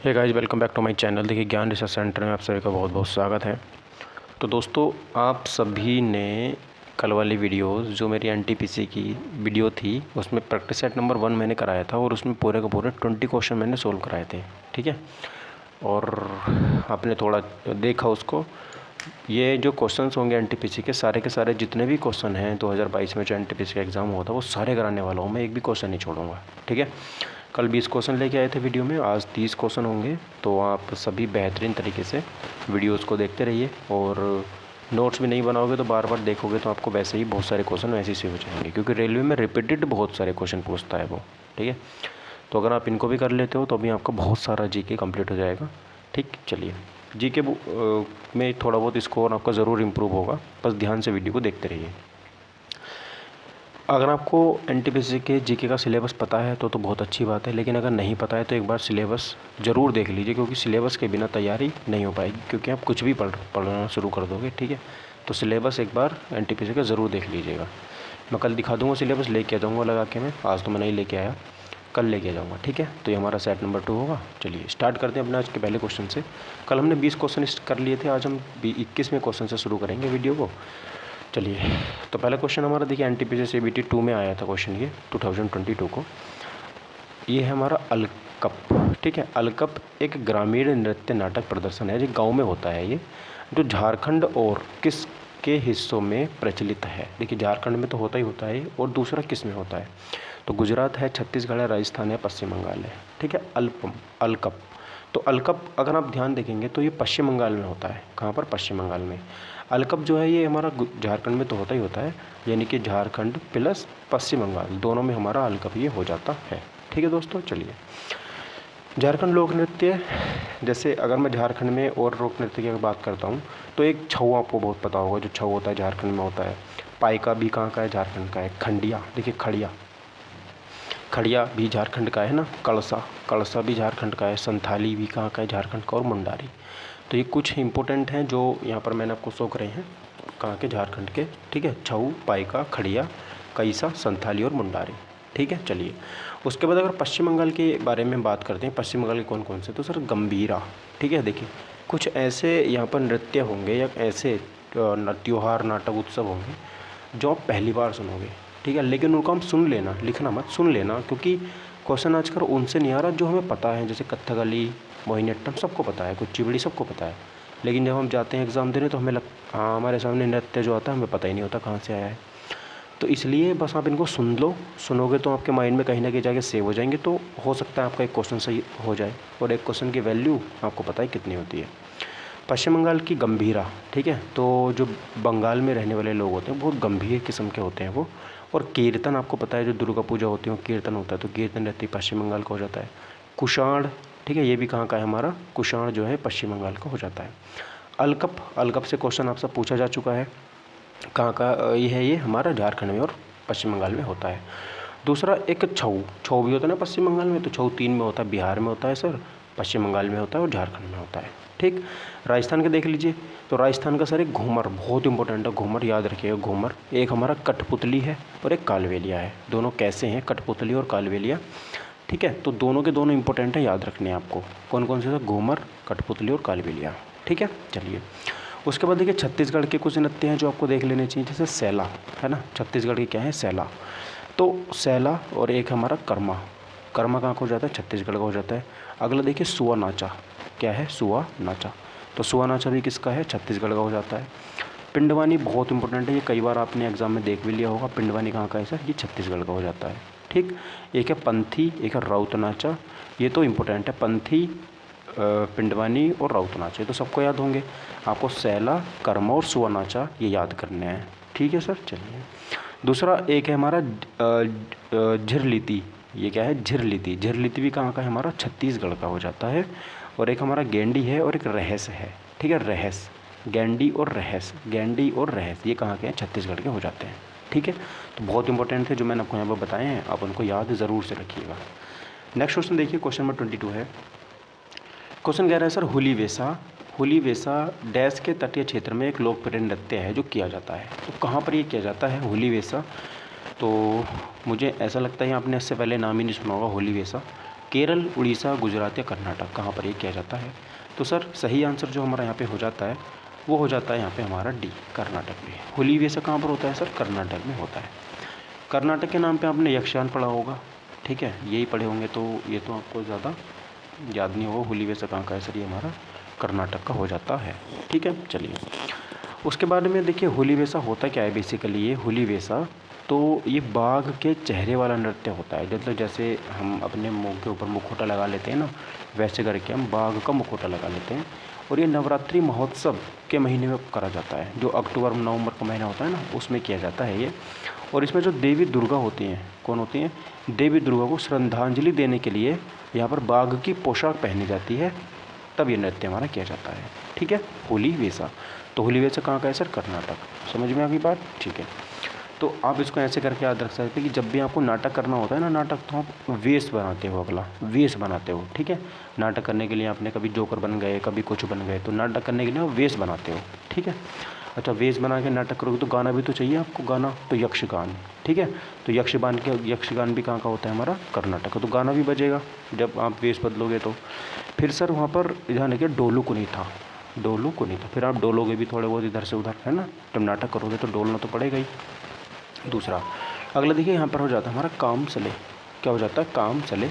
Hey guys, welcome back to my channel. देखिए, ज्ञान research centre में आप सभी का बहुत बहुत स्वागत है। तो दोस्तों, आप सभी ने कल वाली वीडियोस जो मेरी एनटीपीसी की वीडियो थी उसमें प्रैक्टिस सेट नंबर 1 मैंने कराया था और उसमें पूरे के पूरे 20 क्वेश्चन मैंने सोल्व कराए थे। ठीक है, और आपने थोड़ा देखा उसको। ये जो क्वेश्चंस होंगे एनटीपीसी के सारे जितने भी क्वेश्चन हैं 2022 में जो एनटीपीसी का एग्ज़ाम हुआ था वो सारे कराने वाला हूँ मैं, एक भी क्वेश्चन नहीं छोड़ूंगा। ठीक है, कल 20 क्वेश्चन लेके आए थे वीडियो में, आज 30 क्वेश्चन होंगे। तो आप सभी बेहतरीन तरीके से वीडियोस को देखते रहिए, और नोट्स भी नहीं बनाओगे तो बार बार देखोगे तो आपको वैसे ही बहुत सारे क्वेश्चन वैसे ही हो जाएंगे, क्योंकि रेलवे में रिपीटेड बहुत सारे क्वेश्चन पूछता है वो। ठीक है, तो अगर आप इनको भी कर लेते हो तो अभी आपका बहुत सारा जीके कंप्लीट हो जाएगा। ठीक, चलिए, जीके में थोड़ा बहुत स्कोर आपका ज़रूर इम्प्रूव होगा, बस ध्यान से वीडियो को देखते रहिए। अगर आपको एनटीपीसी के जीके का सिलेबस पता है तो बहुत अच्छी बात है, लेकिन अगर नहीं पता है तो एक बार सिलेबस ज़रूर देख लीजिए, क्योंकि सिलेबस के बिना तैयारी नहीं हो पाएगी, क्योंकि आप कुछ भी पढ़ना शुरू कर दोगे। ठीक है, तो सिलेबस एक बार एनटीपीसी का ज़रूर देख लीजिएगा। मैं कल दिखा दूँगा सिलेबस, लेके आ जाऊँगा लगा के। मैं आज तो मैं नहीं लेके आया, कल लेके आ जाऊँगा। ठीक है, तो ये हमारा सेट नंबर 2 होगा। चलिए स्टार्ट करते हैं अपने आज के पहले क्वेश्चन से। कल हमने 20 क्वेश्चन कर लिए थे, आज हम 21वें क्वेश्चन से शुरू करेंगे वीडियो को। चलिए, तो पहला क्वेश्चन हमारा देखिए, एनटीपीसी सीबीटी 2 में आया था क्वेश्चन, ये 2022 को। ये है हमारा अलकप। ठीक है, अलकप एक ग्रामीण नृत्य नाटक प्रदर्शन है जो गांव में होता है, ये जो झारखंड और किस के हिस्सों में प्रचलित है। देखिए, झारखंड में तो होता ही होता है, और दूसरा किस में होता है तो गुजरात है, छत्तीसगढ़ है, राजस्थान है, पश्चिम बंगाल है। ठीक है, अलकप। तो अलकप अगर आप ध्यान देखेंगे तो ये पश्चिम बंगाल में होता है। कहाँ पर? पश्चिम बंगाल में। अलकप जो है ये हमारा झारखंड में तो होता ही होता है, यानी कि झारखंड प्लस पश्चिम बंगाल दोनों में हमारा अलकप ये हो जाता है। ठीक है दोस्तों, चलिए, झारखंड लोक नृत्य, जैसे अगर मैं झारखंड में और लोक नृत्य की बात करता हूँ तो एक छऊ आपको बहुत पता होगा, जो छऊ होता है झारखंड में होता है। पाइका भी कहाँ का है? झारखंड का है। खंडिया, देखिए खड़िया, खड़िया भी झारखंड का है ना। कलसा, कलसा भी झारखंड का है। संथाली भी कहाँ का है? झारखंड का। और मुंडारी। तो ये कुछ इंपॉर्टेंट हैं जो यहाँ पर मैंने आपको शो करे हैं, कहाँ के? झारखंड के। ठीक है, छऊ, पाइका, खड़िया, कैसा, संथाली और मुंडारी। ठीक है, चलिए, उसके बाद अगर पश्चिम बंगाल के बारे में बात करते हैं, पश्चिम बंगाल के कौन कौन से, तो सर गंभीरा। ठीक है, देखिए कुछ ऐसे यहाँ पर नृत्य होंगे या ऐसे त्योहार, नाटक, उत्सव होंगे जो आप पहली बार सुनोगे। ठीक है, लेकिन उनको हम सुन लेना, लिखना मत, सुन लेना, क्योंकि क्वेश्चन आजकल उनसे नहीं आ रहा जो हमें पता है, जैसे कथकली, मोहिनीअट्टम सबको पता है, कुचिपुड़ी सबको पता है, लेकिन जब हम जाते हैं एग्ज़ाम देने तो हमें हाँ, हमारे सामने नृत्य जो आता है हमें पता ही नहीं होता कहाँ से आया है। तो इसलिए बस आप इनको सुन लो, सुनोगे तो आपके माइंड में कहीं ना कहीं जाके सेव हो जाएंगे, तो हो सकता है आपका एक क्वेश्चन सही हो जाए, और एक क्वेश्चन की वैल्यू आपको पता है कितनी होती है। पश्चिम बंगाल की गंभीरा। ठीक है, तो जो बंगाल में रहने वाले लोग होते हैं बहुत गंभीर किस्म के होते हैं वो। और कीर्तन आपको पता है, जो दुर्गा पूजा होती है कीर्तन होता है, तो कीर्तन रहती है पश्चिम बंगाल का हो जाता है। कुषाण, ठीक है, ये भी कहाँ का है हमारा? कुषाण जो है पश्चिम बंगाल का हो जाता है। अलकप, अलकप से क्वेश्चन आपसे पूछा जा चुका है, कहाँ का ये है? ये हमारा झारखंड में और पश्चिम बंगाल में होता है। दूसरा एक छऊ, छऊ भी होता है ना पश्चिम बंगाल में, तो छऊ 3 में होता है, बिहार में होता है सर, पश्चिम बंगाल में होता है और झारखंड में होता है। ठीक, राजस्थान के देख लीजिए, तो राजस्थान का सर एक घूमर बहुत इंपॉर्टेंट है, घूमर याद रखिएगा। घूमर एक हमारा कठपुतली है और एक कालबेलिया है, दोनों कैसे हैं? कठपुतली और कालबेलिया। ठीक है, तो दोनों के दोनों इंपॉर्टेंट है, याद रखने हैं आपको। कौन कौन से? सर घूमर, कठपुतली और कालबेलिया। ठीक है, चलिए, उसके बाद देखिए छत्तीसगढ़ के कुछ नृत्य हैं जो आपको देख लेने चाहिए, जैसे सैला है ना, छत्तीसगढ़ की क्या है? सैला। तो सैला और एक हमारा कर्मा, कर्मा कहाँ का हो जाता है? छत्तीसगढ़ का हो जाता है। अगला देखिए सुआ नाचा, क्या है? सुआ नाचा, तो सुआ नाचा भी किसका है? छत्तीसगढ़ का हो जाता है। पिंडवानी बहुत इंपॉर्टेंट है, ये कई बार आपने एग्जाम में देख भी लिया होगा। पिंडवानी कहाँ का है सर? ये छत्तीसगढ़ का हो जाता है। ठीक, एक है पंथी, एक है राउत नाचा, ये तो इम्पोर्टेंट है। पंथी, पिंडवानी और राउत नाचा, ये तो सबको याद होंगे। आपको सैला, कर्मा और सुआ नाचा ये याद करने हैं। ठीक है सर, चलिए, दूसरा एक है हमारा झिरलिती, ये क्या है? झिरलिती, झिरलिती भी कहाँ का है? हमारा छत्तीसगढ़ का हो जाता है। और एक हमारा गेंडी है और एक रहस है। ठीक है, रहस, गेंडी और रहस, गेंडी और रहस ये कहाँ के हैं? छत्तीसगढ़ के हो जाते हैं। ठीक है, तो बहुत इंपॉर्टेंट थे जो मैंने आपको यहाँ पर बताए हैं, आप उनको याद ज़रूर से रखिएगा। नेक्स्ट क्वेश्चन देखिए, क्वेश्चन नंबर 22 है। क्वेश्चन कह रहा है सर, हुली वेसा, हुली वेसा डैश के तटीय क्षेत्र में एक लोकप्रिय नृत्य है जो किया जाता है, तो कहाँ पर ये किया जाता है हुली वेसा? तो मुझे ऐसा लगता है आपने इससे पहले नाम ही नहीं सुना होगा हुली वेसा, केरल, उड़ीसा, गुजरात या कर्नाटक, कहाँ पर ये किया जाता है? तो सर सही आंसर जो हमारा यहाँ पे हो जाता है वो हो जाता है यहाँ पे हमारा डी, कर्नाटक में। होली वैसा कहाँ पर होता है सर? कर्नाटक में होता है। कर्नाटक के नाम पे आपने यक्षगान पढ़ा होगा, ठीक है, यही पढ़े होंगे, तो ये तो आपको ज़्यादा याद नहीं होगा। होली वैसा कहाँ का है सर? ये हमारा कर्नाटक का हो जाता है, ठीक है। चलिए उसके बाद में देखिए होली वैसा होता क्या है बेसिकली। ये होली वैसा तो ये बाघ के चेहरे वाला नृत्य होता है। मतलब जैसे हम अपने मुंह के ऊपर मुखौटा लगा लेते हैं ना, वैसे करके हम बाघ का मुखौटा लगा लेते हैं। और ये नवरात्रि महोत्सव के महीने में करा जाता है, जो अक्टूबर नवंबर का महीना होता है ना, उसमें किया जाता है ये। और इसमें जो देवी दुर्गा होती हैं, कौन होती हैं? देवी दुर्गा को श्रद्धांजलि देने के लिए यहाँ पर बाघ की पोशाक पहनी जाती है, तब ये नृत्य हमारा किया जाता है, ठीक है। होली वैसा, तो होली वैसा कहाँ का है सर? कर्नाटक। समझ में आ गई बात? ठीक है। तो आप इसको ऐसे करके याद रख सकते हैं कि जब भी आपको नाटक करना होता है ना, नाटक, तो आप वेश बनाते हो, अगला वेश बनाते हो, ठीक है। नाटक करने के लिए आपने कभी जोकर बन गए, कभी कुछ बन गए, तो नाटक करने के लिए आप वेश बनाते हो, ठीक है। अच्छा, वेश बना के नाटक करोगे तो गाना भी तो चाहिए आपको, गाना, तो यक्षगान, ठीक है। तो यक्षगान भी कहाँ का होता है? हमारा कर्नाटक का। तो गाना भी बजेगा जब आप वेश बदलोगे तो। फिर सर वहाँ पर ध्यान रखिए डोलू कुनी था, डोलू कुनी था। फिर आप डोलोगे भी थोड़े बहुत इधर से उधर, है ना, जब नाटक करोगे तो डोलना तो पड़ेगा ही। दूसरा अगला देखिए यहाँ पर हो जाता है हमारा काम चले। क्या हो जाता है? काम चले।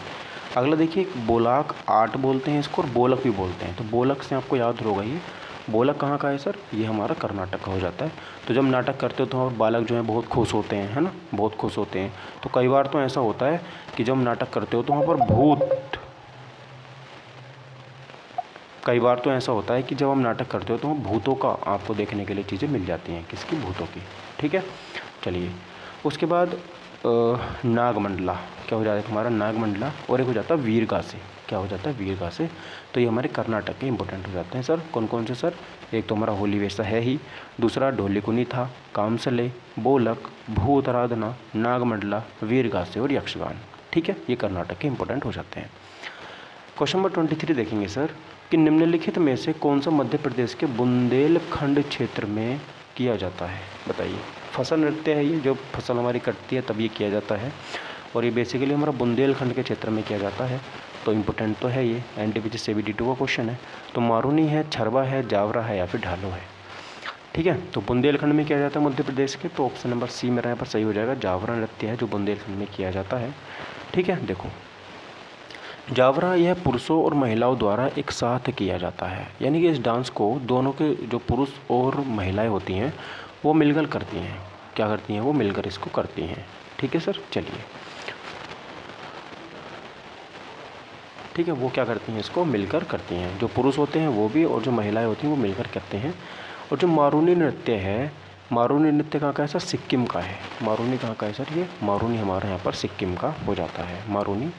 अगला देखिए बोलाक आर्ट बोलते हैं इसको, और बोलक भी बोलते हैं। तो बोलक से आपको याद होगा, ये बोलक कहाँ का है सर? ये हमारा कर्नाटक का हो जाता है। तो जब नाटक करते हो तो वहाँ बालक जो हैं बहुत खुश होते हैं, है ना, बहुत खुश होते हैं। तो कई बार तो ऐसा होता है कि जब नाटक करते हो तो वहाँ पर कई बार तो ऐसा होता है कि जब हम नाटक करते हो तो भूतों का आपको देखने के लिए चीज़ें मिल जाती हैं। किसकी? भूतों की, ठीक है। चलिए उसके बाद नागमंडला, क्या हो जाता है तुम्हारा? नागमंडला। और एक हो जाता है वीरगासे। क्या हो जाता है? वीरगासे। तो ये हमारे कर्नाटक के इंपॉर्टेंट हो जाते हैं सर। कौन कौन से सर? एक तो हमारा होली वैसा है ही, दूसरा ढोलीकुनी था, कामसले, बोलक, भूत आराधना, नागमंडला, वीरगासे और यक्षगान, ठीक है। ये कर्नाटक के इंपॉर्टेंट हो जाते हैं। क्वेश्चन नंबर 23 देखेंगे सर कि निम्नलिखित में से कौन सा मध्य प्रदेश के बुंदेलखंड क्षेत्र में किया जाता है? बताइए। फसल नृत्य है ये, जो फसल हमारी कटती है तब ये किया जाता है, और ये बेसिकली हमारा बुंदेलखंड के क्षेत्र में किया जाता है। तो इम्पोर्टेंट तो है ये, NTPC CBD2 का क्वेश्चन है। तो मारूनी है, छरवा है, जावरा है या फिर ढालो है, ठीक है। तो बुंदेलखंड में किया जाता है मध्य प्रदेश के, तो ऑप्शन नंबर सी मेरा यहाँ पर सही हो जाएगा। जावरा नृत्य है जो बुंदेलखंड में किया जाता है, ठीक है। देखो जावरा यह पुरुषों और महिलाओं द्वारा एक साथ किया जाता है, यानी कि इस डांस को दोनों के जो पुरुष और महिलाएं होती हैं वो मिलकर करती हैं। क्या करती हैं? वो मिलकर इसको करती हैं, ठीक है सर। चलिए ठीक है, वो क्या करती हैं? इसको मिलकर करती हैं। जो पुरुष होते हैं वो भी, और जो महिलाएं होती हैं वो मिलकर करते हैं। और जो मारूनी नृत्य है, मारूनी नृत्य कहाँ का है सर? सिक्किम का है। मारूनी कहाँ का है सर? ये मारूनी हमारे यहाँ पर सिक्किम का हो जाता है। मारूनी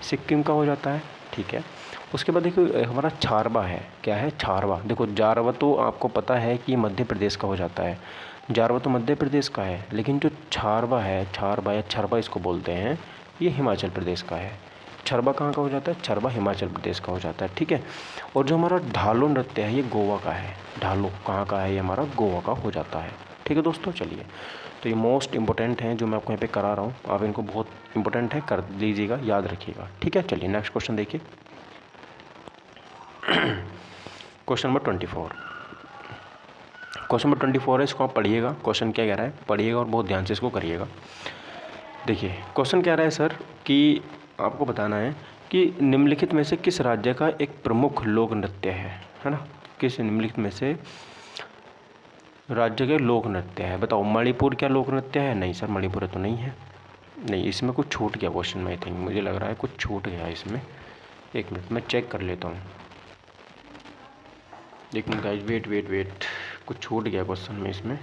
सिक्किम का हो जाता है, ठीक है। उसके बाद देखो हमारा छारबा है। क्या है? छारबा। देखो जारवा तो आपको पता है कि मध्य प्रदेश का हो जाता है, जारवा तो मध्य प्रदेश का है, लेकिन जो छारबा है, छारबा या छरबा इसको बोलते हैं, ये हिमाचल प्रदेश का है। छरबा कहाँ का हो जाता है? छरबा हिमाचल प्रदेश का हो जाता है, ठीक है। और जो हमारा ढालो नृत्य है ये गोवा का है। ढालो कहाँ का है? ये हमारा गोवा का हो जाता है, ठीक है दोस्तों। चलिए तो ये मोस्ट इंपॉर्टेंट हैं जो मैं आपको यहाँ पे करा रहा हूँ, आप इनको बहुत इंपॉर्टेंट है कर लीजिएगा, याद रखिएगा, ठीक है। चलिए नेक्स्ट क्वेश्चन देखिए। Question number 24। क्वेश्चन नंबर 24 है, इसको आप पढ़िएगा। क्वेश्चन क्या कह रहा है पढ़िएगा और बहुत ध्यान से इसको करिएगा। देखिए क्वेश्चन कह रहा है सर कि आपको बताना है कि निम्नलिखित में से किस राज्य का एक प्रमुख लोक नृत्य है ना। किस निम्नलिखित में से राज्य के लोक नृत्य है? बताओ। मणिपुर क्या लोक नृत्य है? नहीं सर, मणिपुर तो नहीं है। नहीं, इसमें कुछ छूट गया क्वेश्चन में, आई थिंक, मुझे लग रहा है कुछ छूट गया इसमें। एक मिनट मैं चेक कर लेता हूँ। एक मिनट गाइस, वेट, कुछ छूट गया क्वेश्चन में इसमें।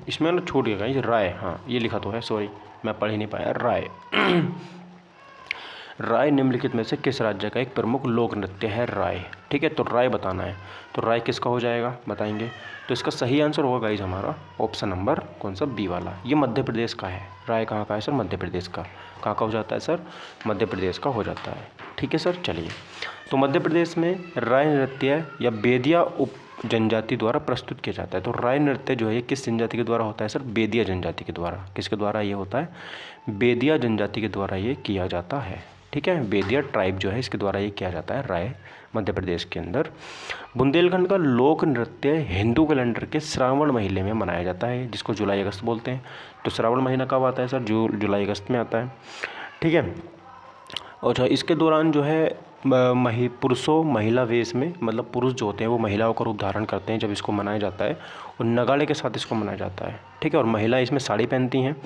इसमें ना छूट गया गाइस, राय। हाँ ये लिखा तो है, सॉरी मैं पढ़ ही नहीं पाया। राय राय निम्नलिखित में से किस राज्य का एक प्रमुख लोक नृत्य है? राय, ठीक है। तो राय बताना है, तो राय किसका हो जाएगा बताएंगे। तो इसका सही आंसर होगा गाइज हमारा ऑप्शन नंबर कौन सा, बी वाला। ये मध्य प्रदेश का है। राय कहाँ का है सर? मध्य प्रदेश का। कहाँ का हो जाता है सर? मध्य प्रदेश का हो जाता है, ठीक है सर। चलिए, तो मध्य प्रदेश में राय नृत्य या बेदिया उप जनजाति द्वारा प्रस्तुत किया जाता है। तो राय नृत्य जो है किस जनजाति के द्वारा होता है सर? बेदिया जनजाति के द्वारा। किसके द्वारा ये होता है? बेदिया जनजाति के द्वारा ये किया जाता है, ठीक है। बेदिया ट्राइब जो है इसके द्वारा ये किया जाता है, राय मध्य प्रदेश के अंदर। बुंदेलखंड का लोक नृत्य हिंदू कैलेंडर के श्रावण महीने में मनाया जाता है, जिसको जुलाई अगस्त बोलते हैं। तो श्रावण महीना कब आता है सर? जुलाई अगस्त में आता है, ठीक है। और इसके दौरान जो है पुरुषों महिला वेश में, मतलब पुरुष जो होते हैं वो महिलाओं का रूप धारण करते हैं जब इसको मनाया जाता है, और नगाड़े के साथ इसको मनाया जाता है, ठीक है। और महिलाएं इसमें साड़ी पहनती हैं,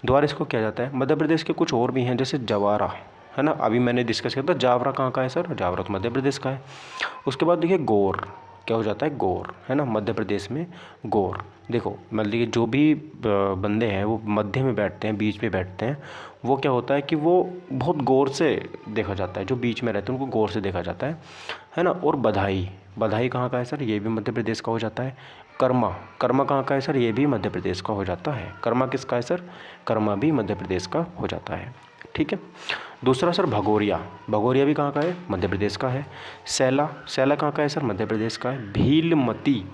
द्वारा इसको किया जाता है। मध्य प्रदेश के कुछ और भी हैं, जैसे जवारा, है ना, अभी मैंने डिस्कस किया था। जावरा कहाँ का है सर? जावरा तो मध्य प्रदेश का है। उसके बाद देखिए गौर, क्या हो जाता है? गौर, है ना, मध्य प्रदेश में गौर। देखो मतलब कि जो भी बंदे हैं वो मध्य में बैठते हैं, बीच में बैठते हैं, वो क्या होता है कि वो बहुत गौर से देखा जाता है। जो बीच में रहते हैं उनको गौर से देखा जाता है ना। और बधाई, बधाई कहाँ का है सर? ये भी मध्य प्रदेश का हो जाता है। कर्मा, कर्मा कहाँ का है सर? ये भी मध्य प्रदेश का हो जाता है। कर्मा किसका है सर? कर्मा भी मध्य प्रदेश का हो जाता है, ठीक है। दूसरा सर भगोरिया, भगोरिया भी कहाँ का है? मध्य प्रदेश का है। सैला, सैला कहाँ का है सर? मध्य प्रदेश का है। भीलमती,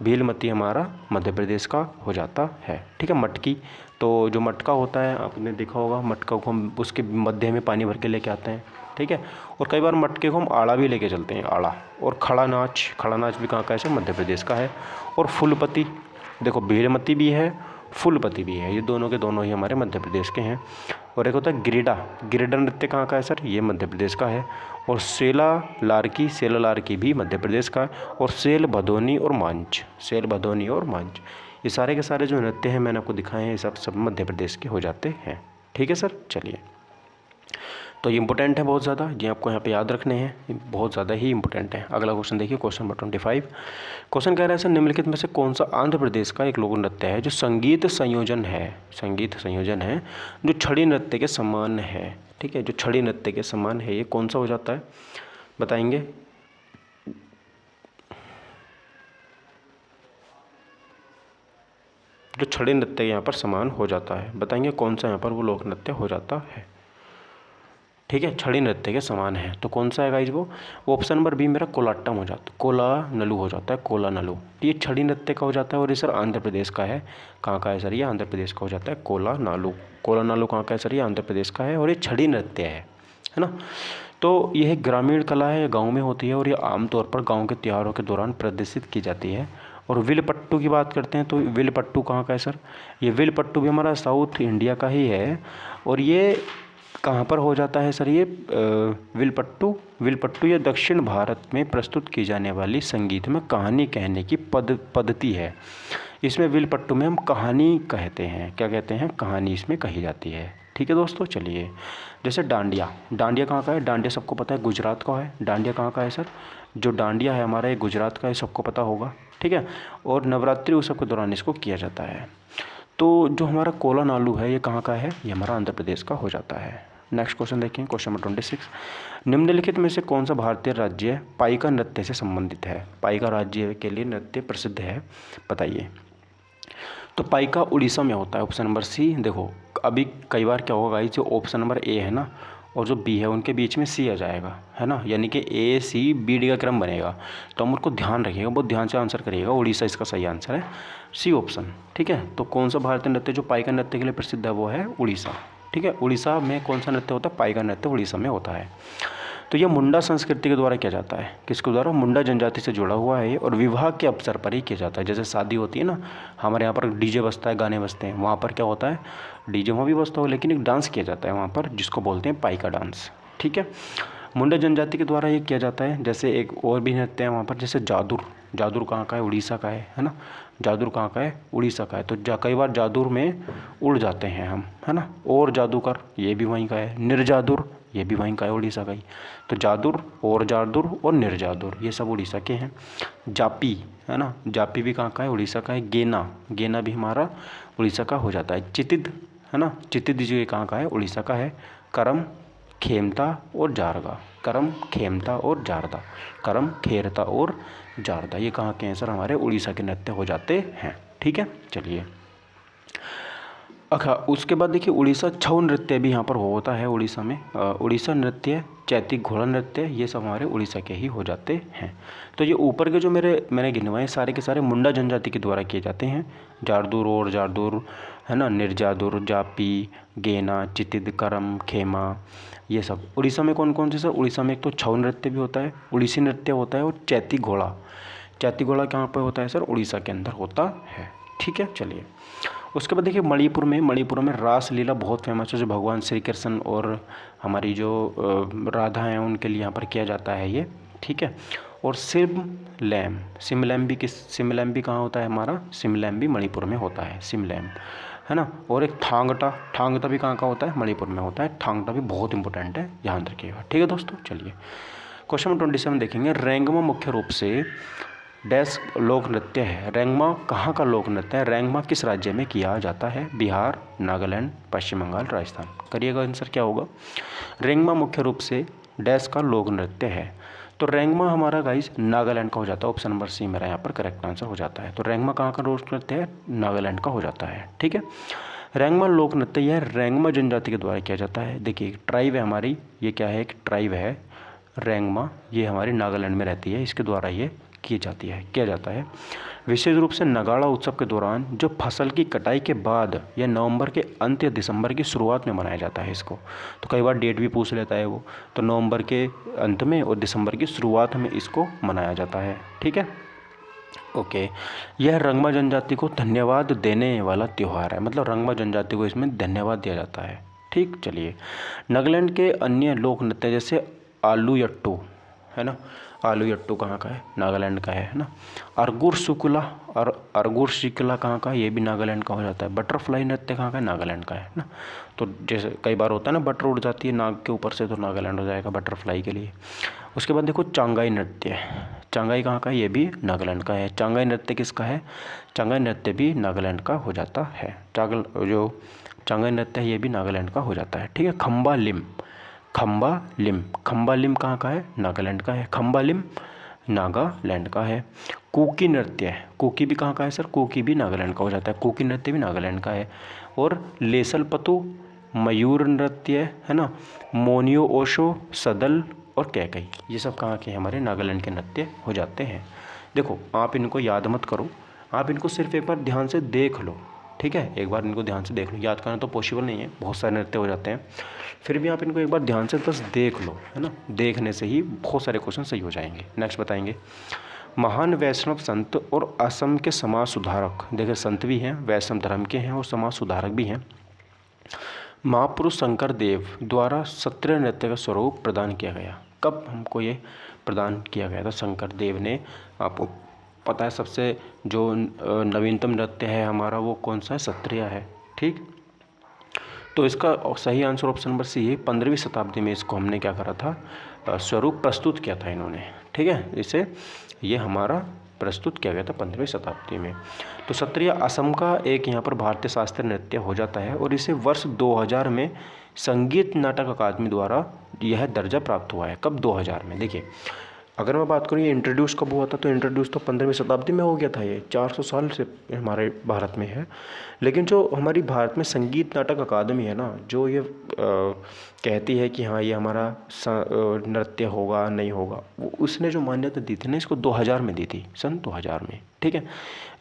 भीलमती हमारा मध्य प्रदेश का हो जाता है, ठीक है। मटकी, तो जो मटका होता है आपने देखा होगा, मटका को हम उसके मध्य में पानी भर के लेके आते हैं, ठीक है। और कई बार मटके को हम आड़ा भी लेके चलते हैं, आड़ा। और खड़ा नाच, खड़ा नाच भी कहाँ का है सर? मध्य प्रदेश का है। और फूलपति, देखो भीलमती भी है, फूलपति भी है, ये दोनों के दोनों ही हमारे मध्य प्रदेश के हैं। और एक होता है गिरिडा, गिरिडा नृत्य कहाँ का है सर? ये मध्य प्रदेश का है। और सेला लारकी, सेला लारकी भी मध्य प्रदेश का है। और सेल भदोनी और मांझ, सेल भदोनी और मांझ, ये सारे के सारे जो नृत्य हैं मैंने आपको दिखाए हैं, ये सब मध्य प्रदेश के हो जाते हैं, ठीक है सर। चलिए, तो ये इंपॉर्टेंट है बहुत ज़्यादा, ये आपको यहाँ पे याद रखने हैं, ये बहुत ज़्यादा ही इंपॉर्टेंट है। अगला क्वेश्चन देखिए, क्वेश्चन नंबर 25। क्वेश्चन कह रहा है सर निम्नलिखित में से कौन सा आंध्र प्रदेश का एक लोक नृत्य है जो संगीत संयोजन है, संगीत संयोजन है जो छड़ी नृत्य के समान है, ठीक है। जो छड़ी नृत्य के समान है, ये कौन सा हो जाता है बताएंगे? जो छड़ी नृत्य यहाँ पर समान हो जाता है, बताएंगे कौन सा यहाँ पर वो लोक नृत्य हो जाता है, ठीक है। छड़ी नृत्य के समान है, तो कौन सा है गाइज वो? ऑप्शन नंबर बी मेरा कोलाट्टम हो जाता है, कोला नलू हो जाता है, कोला नलू। ये छड़ी नृत्य का हो जाता है और ये सर आंध्र प्रदेश का है। कहाँ का है सर? ये आंध्र प्रदेश का हो जाता है, कोला नालू। कोला नालू कहाँ का है सर? ये आंध्र प्रदेश का है और ये छड़ी नृत्य है ना। तो यह ग्रामीण कला है, गाँव में होती है और ये आमतौर पर गाँव के त्योहारों के दौरान प्रदर्शित की जाती है। और विलपट्टू की बात करते हैं तो विलपट्टू कहाँ का है सर? ये विलपट्टू भी हमारा साउथ इंडिया का ही है। और ये कहाँ पर हो जाता है सर? ये विलपट्टू, विलपट्टू ये दक्षिण भारत में प्रस्तुत की जाने वाली संगीत में कहानी कहने की पद्धति है। इसमें विलपट्टू में हम कहानी कहते हैं, क्या कहते हैं? कहानी इसमें कही जाती है, ठीक है दोस्तों। चलिए, जैसे डांडिया, डांडिया कहाँ का है? डांडिया सबको पता है गुजरात का है। डांडिया कहाँ का है सर? जो डांडिया है हमारा ये गुजरात का है, सबको पता होगा, ठीक है। और नवरात्रि उत्सव के दौरान इसको किया जाता है। तो जो हमारा कोला नालू है ये कहाँ का है? ये हमारा आंध्र प्रदेश का हो जाता है। नेक्स्ट क्वेश्चन देखें, क्वेश्चन नंबर 26। निम्नलिखित में से कौन सा भारतीय राज्य पाइका नृत्य से संबंधित है? पाइका राज्य के लिए नृत्य प्रसिद्ध है, बताइए। तो पाइका उड़ीसा में होता है, ऑप्शन नंबर सी। देखो अभी कई बार क्या होगा, जो ऑप्शन नंबर ए है ना और जो बी है उनके बीच में सी आ जाएगा, है ना, यानी कि ए सी बी डी का क्रम बनेगा। तो हम उनको ध्यान रखिएगा, बहुत ध्यान से आंसर करिएगा। उड़ीसा इसका सही आंसर है, सी ऑप्शन, ठीक है। तो कौन सा भारतीय नृत्य जो पाइका नृत्य के लिए प्रसिद्ध है वो है उड़ीसा, ठीक है। उड़ीसा में कौन सा नृत्य होता है? पाइका नृत्य उड़ीसा में होता है। तो यह मुंडा संस्कृति के द्वारा किया जाता है, किसके द्वारा? मुंडा जनजाति से जुड़ा हुआ है और विवाह के अवसर पर ही किया जाता है। जैसे शादी होती है ना, हमारे यहाँ पर डीजे बजता है, गाने बजते हैं, वहाँ पर क्या होता है? डीजे वहाँ भी बजता हो लेकिन एक डांस किया जाता है वहाँ पर, जिसको बोलते हैं पाइका डांस, ठीक है। मुंडा जनजाति के द्वारा ये किया जाता है। जैसे एक और भी नृत्य है वहाँ पर, जैसे जादुर, जादुर कहाँ का है? उड़ीसा का है ना। जादुर कहाँ का है? उड़ीसा का है। तो कई बार जादुर में उड़ जाते हैं हम, है ना। और जादूगर ये भी वहीं का है। निर्जादुर ये भी वहीं का है, उड़ीसा का ही। तो जादुर और जादुर और निर्जादुर ये सब उड़ीसा के हैं। जापी, है ना, जापी भी कहाँ का है? उड़ीसा का है। गेना, गेना भी हमारा उड़ीसा का हो जाता है। चितिद, है ना, चितिद जी कहाँ का है? उड़ीसा का है। करम, खेमता और जारगा, करम, खेमता और जारदा, करम, खेरता और जारदा, ये कहाँ के हैं सर? हमारे उड़ीसा के नृत्य हो जाते हैं। ठीक है, चलिए। अच्छा, उसके बाद देखिए उड़ीसा छऊ नृत्य भी यहाँ पर होता है उड़ीसा में। उड़ीसा नृत्य, चैती घोड़ा नृत्य, ये सब हमारे उड़ीसा के ही हो जाते हैं। तो ये ऊपर के जो मैंने गिनवाए सारे के सारे मुंडा जनजाति के द्वारा किए जाते हैं। जारदूर और जारदूर, है ना, निर्जादुर, जापी, गेना, चितिद, करम, खेमा, ये सब। उड़ीसा में कौन कौन से सर? उड़ीसा में एक तो छऊ नृत्य भी होता है, उड़ीसी नृत्य होता है, और चैती घोड़ा। चैती घोड़ा कहाँ पर होता है सर? उड़ीसा के अंदर होता है। ठीक है, चलिए। उसके बाद देखिए मणिपुर में रास लीला बहुत फेमस है, जो भगवान श्री कृष्ण और हमारी जो राधा हैं उनके लिए यहाँ पर किया जाता है ये। ठीक है। और सिमलैम भी कहाँ होता है हमारा? सिमलैम भी मणिपुर में होता है, सिमलैम, है ना। और एक थांगटा भी कहाँ का होता है? मणिपुर में होता है। थांगटा भी बहुत इंपॉर्टेंट है, ध्यान रखिएगा। ठीक है दोस्तों, चलिए क्वेश्चन नंबर 27 देखेंगे। रेंगमा मुख्य रूप से डैश लोक नृत्य है। रेंगमा कहाँ का लोक नृत्य है? रेंगमा किस राज्य में किया जाता है? बिहार, नागालैंड, पश्चिम बंगाल, राजस्थान। करिएगा आंसर क्या होगा? रेंगमा मुख्य रूप से डैश का लोक नृत्य है। तो रेंगमा हमारा गाइस नागालैंड का हो जाता है। ऑप्शन नंबर सी मेरा यहाँ पर करेक्ट आंसर हो जाता है। तो रेंगमा कहाँ का लोक नृत्य है? नागालैंड का हो जाता है। ठीक है। रेंगमा लोक नृत्य यह रेंगमा जनजाति के द्वारा किया जाता है। देखिए ट्राइब है हमारी, ये क्या है? एक ट्राइब है रेंगमा, ये हमारी नागालैंड में रहती है, इसके द्वारा ये किया जाता है। विशेष रूप से नगाड़ा उत्सव के दौरान, जो फसल की कटाई के बाद या नवंबर के अंत या दिसंबर की शुरुआत में मनाया जाता है इसको। तो कई बार डेट भी पूछ लेता है वो, तो नवंबर के अंत में और दिसंबर की शुरुआत में इसको मनाया जाता है। ठीक है, ओके। यह रंगमा जनजाति को धन्यवाद देने वाला त्यौहार है, मतलब रंगमा जनजाति को इसमें धन्यवाद दिया जाता है। ठीक, चलिए। नागालैंड के अन्य लोक नृत्य जैसे आलू यट्टू, है ना, आलू यट्टू कहाँ का है? नागालैंड का है ना। अरगुर शुक्ला और अरगुर शिकला कहाँ का? ये भी नागालैंड का हो जाता है। बटरफ्लाई नृत्य कहाँ का है? नागालैंड का है ना। तो जैसे कई बार होता है ना, बटर उड़ जाती है नाग के ऊपर से, तो नागालैंड हो जाएगा बटरफ्लाई के लिए। उसके बाद देखो चांगाई नृत्य, चांगाई कहाँ का है? ये भी नागालैंड का है। चांगाई नृत्य किसका है? चांगाई नृत्य भी नागालैंड का हो जाता है। जो चांगाई नृत्य है ये भी नागालैंड का हो जाता है। ठीक है। खम्बा लिम कहाँ का है? नागालैंड का है। खम्बा लिम नागालैंड का है। कुकी नृत्य है, कुकी भी कहाँ का है सर? कुकी भी नागालैंड का हो जाता है। कुकी नृत्य भी नागालैंड का है। और लेसल पतु, मयूर नृत्य, है ना, मोनियो ओशो, सदल और कैकई, ये सब कहाँ के? हमारे नागालैंड के नृत्य हो जाते हैं। देखो आप इनको याद मत करो, आप इनको सिर्फ एक बार ध्यान से देख लो। ठीक है, एक बार इनको ध्यान से देख लो। याद करना तो पॉसिबल नहीं है, बहुत सारे नृत्य हो जाते हैं, फिर भी आप इनको एक बार ध्यान से बस देख लो, है ना। देखने से ही बहुत सारे क्वेश्चन सही हो जाएंगे। नेक्स्ट बताएंगे। महान वैष्णव संत और असम के समाज सुधारक, देखिए संत भी हैं, वैष्णव धर्म के हैं और समाज सुधारक भी हैं। महापुरुष शंकर देव द्वारा सत्रिय नृत्य का स्वरूप प्रदान किया गया। कब हमको ये प्रदान किया गया था? शंकर देव ने, आपको पता है सबसे जो नवीनतम नृत्य है हमारा वो कौन सा है? सत्रिय है। ठीक, तो इसका सही आंसर ऑप्शन नंबर सी है। 15वीं शताब्दी में इसको हमने क्या करा था? स्वरूप प्रस्तुत किया था इन्होंने। ठीक है, इसे ये हमारा प्रस्तुत किया गया था 15वीं शताब्दी में। तो सत्रिय असम का एक यहाँ पर भारतीय शास्त्रीय नृत्य हो जाता है और इसे वर्ष 2000 में संगीत नाटक अकादमी द्वारा यह दर्जा प्राप्त हुआ है। कब? 2000 में। देखिए अगर मैं बात करूँ ये इंट्रोड्यूस कब हुआ था, तो इंट्रोड्यूस तो 15वीं शताब्दी में हो गया था। ये 400 साल से हमारे भारत में है। लेकिन जो हमारी भारत में संगीत नाटक अकादमी है ना, जो ये कहती है कि हाँ ये हमारा नृत्य होगा नहीं होगा, वो उसने जो मान्यता दी थी ना इसको 2000 में दी थी, सन 2000 में। ठीक है,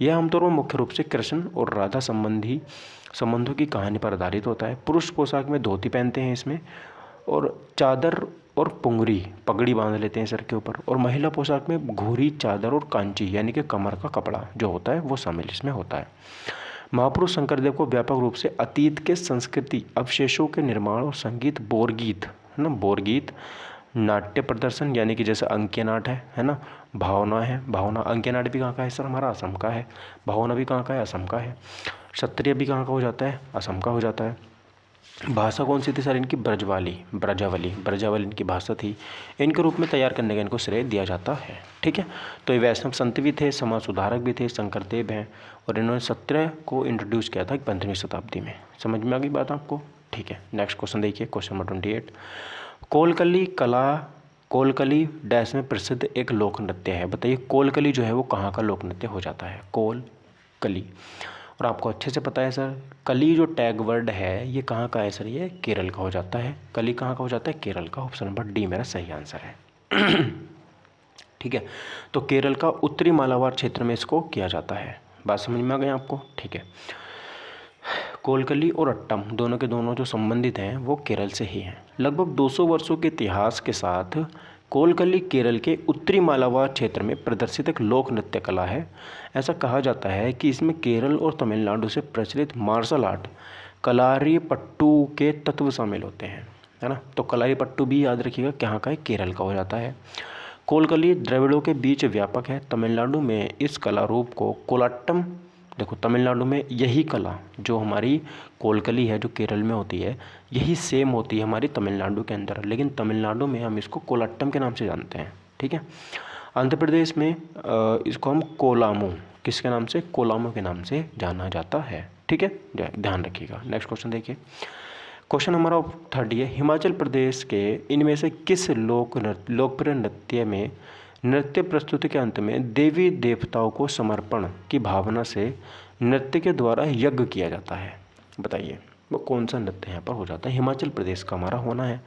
यह आमतौर पर मुख्य रूप से कृष्ण और राधा संबंधों की कहानी पर आधारित होता है। पुरुष पोशाक में धोती पहनते हैं इसमें, और चादर और पगड़ी बांध लेते हैं सर के ऊपर। और महिला पोशाक में घूरी, चादर और कांची यानी कि कमर का कपड़ा जो होता है वो शामिल इसमें होता है। महापुरुष शंकरदेव को व्यापक रूप से अतीत के संस्कृति अवशेषों के निर्माण और संगीत, बोरगीत, है ना, बोरगीत, नाट्य प्रदर्शन यानी कि जैसे अंक्य नाट है ना, भावना है, भावना अंक्य नाट भी कहाँ का है सर? हमारा असम का है। भावना भी कहाँ का है? असम का है। क्षत्रिय भी कहाँ का हो जाता है? असम का हो जाता है। भाषा कौन सी थी सर इनकी? ब्रजावली इनकी भाषा थी। इनके रूप में तैयार करने का इनको श्रेय दिया जाता है। ठीक है, तो ये वैष्णव संत भी थे, समाज सुधारक भी थे, शंकरदेव हैं, और इन्होंने सत्रिय को इंट्रोड्यूस किया था 15वीं शताब्दी में। समझ में आ गई बात आपको? ठीक है, नेक्स्ट क्वेश्चन देखिए, क्वेश्चन नंबर 28। कोलकली कला, कोलकली डैश में प्रसिद्ध एक लोक नृत्य है। बताइए कोलकली जो है वो कहाँ का लोक नृत्य हो जाता है? कोलकली। और आपको अच्छे से पता है सर, कली जो टैग वर्ड है ये कहाँ का है सर? ये केरल का हो जाता है। कली कहाँ का हो जाता है? केरल का। ऑप्शन नंबर डी मेरा सही आंसर है। ठीक है, तो केरल का उत्तरी मालाबार क्षेत्र में इसको किया जाता है। बात समझ में आ गई आपको? ठीक है, कोलकली और अट्टम दोनों के दोनों जो संबंधित हैं वो केरल से ही हैं। लगभग 200 वर्षों के इतिहास के साथ कोलकली केरल के उत्तरी मालाबार क्षेत्र में प्रदर्शित एक लोक नृत्य कला है। ऐसा कहा जाता है कि इसमें केरल और तमिलनाडु से प्रचलित मार्शल आर्ट कलारीपट्टू के तत्व शामिल होते हैं, है ना। तो कलारीपट्टू भी याद रखिएगा कहाँ का है? केरल का हो जाता है। कोलकली द्रविड़ों के बीच व्यापक है। तमिलनाडु में इस कला रूप को कोलाट्टम, देखो तमिलनाडु में यही कला जो हमारी कोलकली है जो केरल में होती है यही सेम होती है हमारी तमिलनाडु के अंदर, लेकिन तमिलनाडु में हम इसको कोलाट्टम के नाम से जानते हैं। ठीक है, आंध्र प्रदेश में इसको हम कोलामू, किसके नाम से? कोलामू के नाम से जाना जाता है। ठीक है, ध्यान रखिएगा। नेक्स्ट क्वेश्चन देखिए, क्वेश्चन हमारा 30 है, हिमाचल प्रदेश के इनमें से किस लोकप्रिय नृत्य में नृत्य प्रस्तुति के अंत में देवी देवताओं को समर्पण की भावना से नृत्य के द्वारा यज्ञ किया जाता है? बताइए वो कौन सा नृत्य यहाँ पर हो जाता है? हिमाचल प्रदेश का हमारा होना है।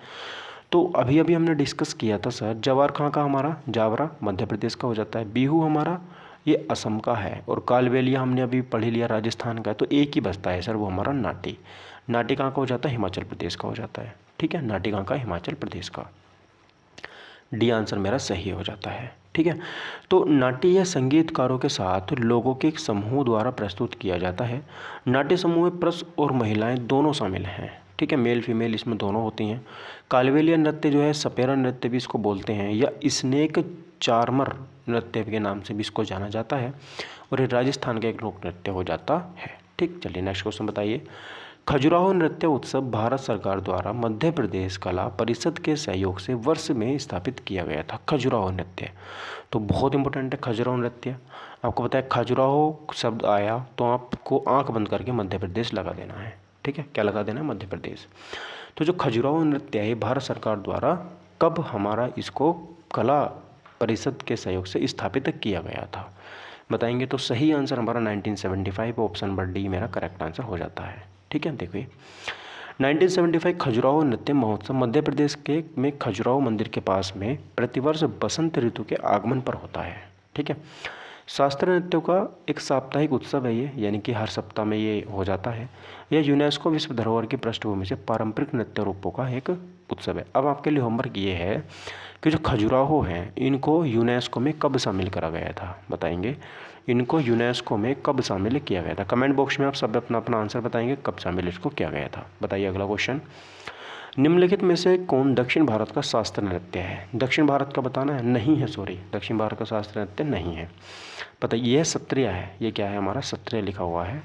तो अभी अभी हमने डिस्कस किया था सर, जवार कहाँ का हमारा? जावरा मध्य प्रदेश का हो जाता है। बिहू हमारा ये असम का है। और कालबेलिया हमने अभी पढ़ लिया राजस्थान का है। तो एक ही बचता है सर, वो हमारा नाटी। नाटी कहाँ का हो जाता है? हिमाचल प्रदेश का हो जाता है। ठीक है, नाटी कहाँ का? हिमाचल प्रदेश का। डी आंसर मेरा सही हो जाता है। ठीक है, तो नाट्य या संगीतकारों के साथ लोगों के एक समूह द्वारा प्रस्तुत किया जाता है। नाट्य समूह में पुरुष और महिलाएं दोनों शामिल हैं। ठीक है, मेल फीमेल इसमें दोनों होती हैं। कालबेलिया नृत्य जो है सपेरा नृत्य भी इसको बोलते हैं, या स्नेक चार्मर नृत्य के नाम से भी इसको जाना जाता है। और ये राजस्थान का एक लोक नृत्य हो जाता है। ठीक, चलिए नेक्स्ट क्वेश्चन बताइए, खजुराहो नृत्य उत्सव भारत सरकार द्वारा मध्य प्रदेश कला परिषद के सहयोग से वर्ष में स्थापित किया गया था। खजुराहो नृत्य तो बहुत इंपॉर्टेंट है। खजुराहो नृत्य आपको पता है, खजुराहो शब्द आया तो आपको आंख बंद करके मध्य प्रदेश लगा देना है। ठीक है, क्या लगा देना है? मध्य प्रदेश। तो जो खजुराहो नृत्य है भारत सरकार द्वारा कब हमारा इसको कला परिषद के सहयोग से स्थापित किया गया था? बताएंगे तो सही आंसर हमारा 1975, ऑप्शन नंबर डी मेरा करेक्ट आंसर हो जाता है। ठीक है, देखिए 1975 खजुराहो नृत्य महोत्सव मध्य प्रदेश के में खजुराहो मंदिर के पास में प्रतिवर्ष बसंत ऋतु के आगमन पर होता है। ठीक है, शास्त्रीय नृत्यों का एक साप्ताहिक उत्सव है ये, यानी कि हर सप्ताह में ये हो जाता है। यह यूनेस्को विश्व धरोहर की पृष्ठभूमि से पारंपरिक नृत्य रूपों का एक उत्सव है। अब आपके लिए होमवर्क ये है कि जो खजुराहो हैं इनको यूनेस्को में कब शामिल करा गया था? बताएंगे इनको यूनेस्को में कब शामिल किया गया था? कमेंट बॉक्स में आप सब अपना अपना आंसर बताएंगे कब शामिल इसको किया गया था। बताइए अगला क्वेश्चन, निम्नलिखित में से कौन दक्षिण भारत का शास्त्रीय नृत्य है? दक्षिण भारत का बताना है? नहीं है, सॉरी, दक्षिण भारत का शास्त्रीय नृत्य नहीं है। पता ये सत्रिया है। ये क्या है? हमारा सत्रिया लिखा हुआ है,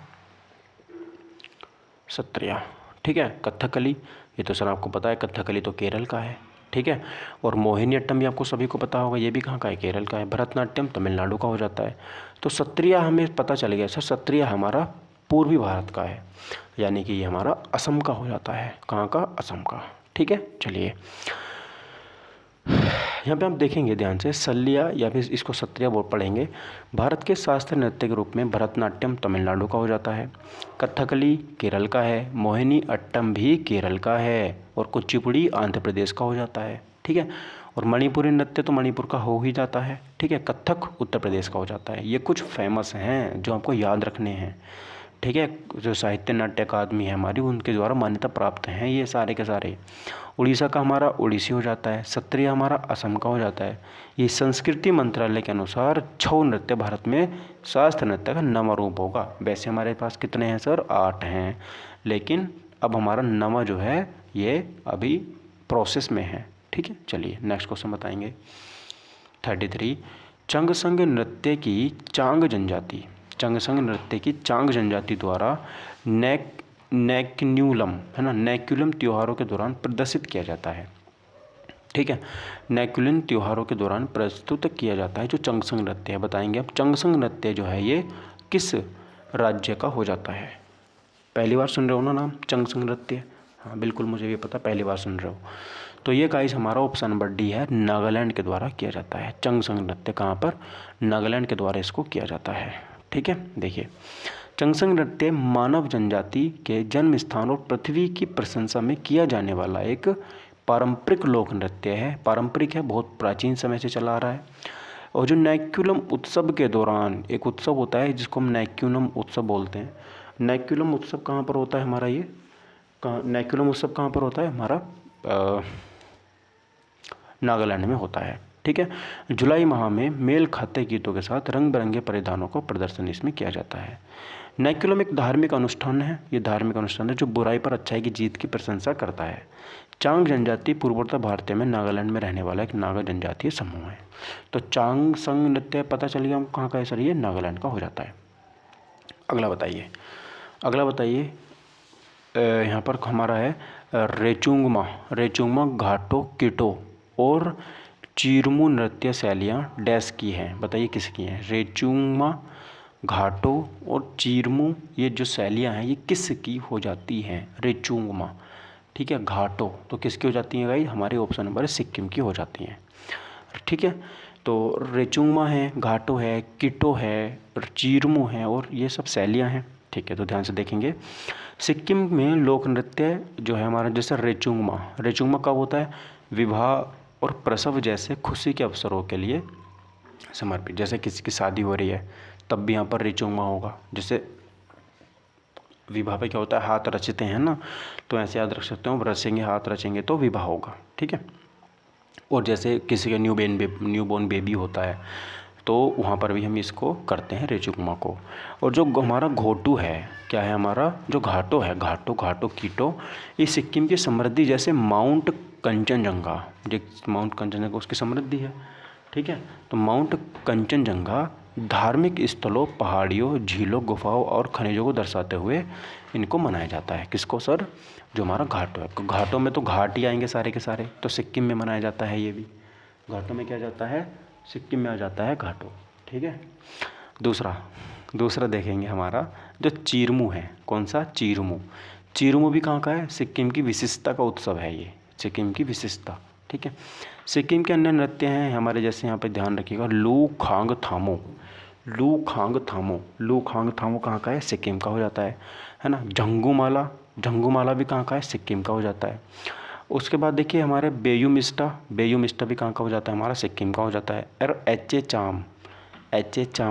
सत्रिया। ठीक है, कथकली ये तो सर आपको पता है, कथकली तो केरल का है। ठीक है, और मोहिनीअट्टम भी आपको सभी को पता होगा, ये भी कहाँ का है? केरल का है। भरतनाट्यम तमिलनाडु का हो जाता है। तो सत्रिया हमें पता चल गया सर, सत्रिया हमारा पूर्वी भारत का है, यानी कि ये हमारा असम का हो जाता है। कहाँ का? असम का। ठीक है, चलिए यहाँ पे आप देखेंगे ध्यान से, सल्लिया या फिर इसको सत्रिया बोल पढ़ेंगे। भारत के शास्त्रीय नृत्य के रूप में भरतनाट्यम तमिलनाडु का हो जाता है, कथकली केरल का है, मोहिनी अट्टम भी केरल का है, और कुचिपुड़ी आंध्र प्रदेश का हो जाता है। ठीक है, और मणिपुरी नृत्य तो मणिपुर का हो ही जाता है। ठीक है, कथक उत्तर प्रदेश का हो जाता है। ये कुछ फेमस हैं जो आपको याद रखने हैं। ठीक है, जो साहित्य नाट्य अकादमी है हमारी उनके द्वारा मान्यता प्राप्त हैं ये सारे के सारे। उड़ीसा का हमारा ओडिसी हो जाता है, सत्रिया हमारा असम का हो जाता है। ये संस्कृति मंत्रालय के अनुसार छऊ नृत्य भारत में शास्त्रीय नृत्य का नवा रूप होगा। वैसे हमारे पास कितने हैं सर? 8 हैं, लेकिन अब हमारा नवा जो है ये अभी प्रोसेस में है। ठीक है, चलिए नेक्स्ट क्वेश्चन बताएंगे 33, चंगसंग नृत्य की चांग जनजाति, चंगसंग नृत्य की चांग जनजाति द्वारा नैक्यूलम है ना, नैक्यूलम त्योहारों के दौरान प्रदर्शित किया जाता है। ठीक है, नैक्यूलन त्योहारों के दौरान प्रस्तुत किया जाता है जो चंगसंग नृत्य है। बताएंगे अब चंगसंग नृत्य जो है ये किस राज्य का हो जाता है? पहली बार सुन रहे हो ना नाम चंगसंग नृत्य? हाँ बिल्कुल, मुझे भी पता, पहली बार सुन रहे हो। तो ये गाइस हमारा ऑप्शन नंबर डी है, नागालैंड के द्वारा किया जाता है। चंगसंग नृत्य कहाँ पर, नागालैंड के द्वारा इसको किया जाता है। ठीक है, देखिए चंगसंग नृत्य मानव जनजाति के जन्म स्थान और पृथ्वी की प्रशंसा में किया जाने वाला एक पारंपरिक लोक नृत्य है। पारंपरिक है, बहुत प्राचीन समय से चला आ रहा है। और जो नैक्युलम उत्सव के दौरान एक उत्सव होता है जिसको हम नैक्युलम उत्सव बोलते हैं। नैक्युलम उत्सव कहाँ पर होता है हमारा, ये कहाँ नैक्युलम उत्सव कहाँ पर होता है हमारा, नागालैंड में होता है। ठीक है, जुलाई माह में मेल खाते गीतों के साथ रंग बिरंगे परिधानों का प्रदर्शन इसमें किया जाता है। नैक्युलम एक धार्मिक अनुष्ठान है, ये धार्मिक अनुष्ठान है जो बुराई पर अच्छाई की जीत की प्रशंसा करता है। चांग जनजाति पूर्वोत्तर भारत में नागालैंड में रहने वाला एक नागा जनजातीय समूह है। तो चांग संग नृत्य पता चल गया कहाँ का है सर, ये नागालैंड का हो जाता है। अगला बताइए यहाँ पर हमारा है रेचुंगमा घाटो किटो और चीरमू नृत्य शैलियाँ डैश की हैं, बताइए किसकी हैं। रेचुंगमा घाटो और चीरमू ये जो शैलियाँ हैं ये किसकी हो जाती हैं, रेचुंगमा। ठीक है, घाटो तो किसकी हो जाती हैं भाई, हमारे ऑप्शन नंबर सिक्किम की हो जाती हैं। ठीक है, तो रेचुंगमा है, घाटो है, किटो है, चीरमू है और ये सब शैलियाँ हैं। ठीक है, तो ध्यान से देखेंगे। सिक्किम में लोक नृत्य जो है हमारा, जैसे रेचुंगमा कब होता है, विवाह और प्रसव जैसे खुशी के अवसरों के लिए समर्पित। जैसे किसी की शादी हो रही है तब भी यहाँ पर रेचुंगमा होगा। जैसे विवाह पे क्या होता है, हाथ रचते हैं ना, तो ऐसे याद रख सकते हो, रचेंगे हाथ रचेंगे तो विवाह होगा। ठीक है, और जैसे किसी का न्यूबॉर्न बेबी होता है तो वहाँ पर भी हम इसको करते हैं रेचुंगमा को। और जो हमारा घोटू है, क्या है हमारा जो घाटो है, घाटो कीटो, ये सिक्किम की समृद्धि जैसे माउंट कंचनजंगा उसकी समृद्धि है। ठीक है, तो माउंट कंचनजंगा धार्मिक स्थलों, पहाड़ियों, झीलों, गुफाओं और खनिजों को दर्शाते हुए इनको मनाया जाता है। किसको सर, जो हमारा घाटो है। घाटों में तो घाट ही आएंगे सारे के सारे, तो सिक्किम में मनाया जाता है ये भी। घाटों में क्या जाता है, सिक्किम में आ जाता है घाटो। ठीक है, दूसरा देखेंगे हमारा जो चीरमू है, कौन सा, चीरमू भी कहाँ का है, सिक्किम की विशिष्टता का उत्सव है ये, सिक्किम की विशिष्टता। ठीक है, सिक्किम के अन्य नृत्य हैं हमारे, जैसे यहाँ पे ध्यान रखिएगा, लू खांग थामो कहाँ का है, सिक्किम का हो जाता है ना। झंगुमाला भी कहाँ का है, सिक्किम का हो जाता है। उसके बाद देखिए हमारे बेयू मिस्टा भी कहाँ का हो जाता है, हमारा सिक्किम का हो जाता है। और एचे चाम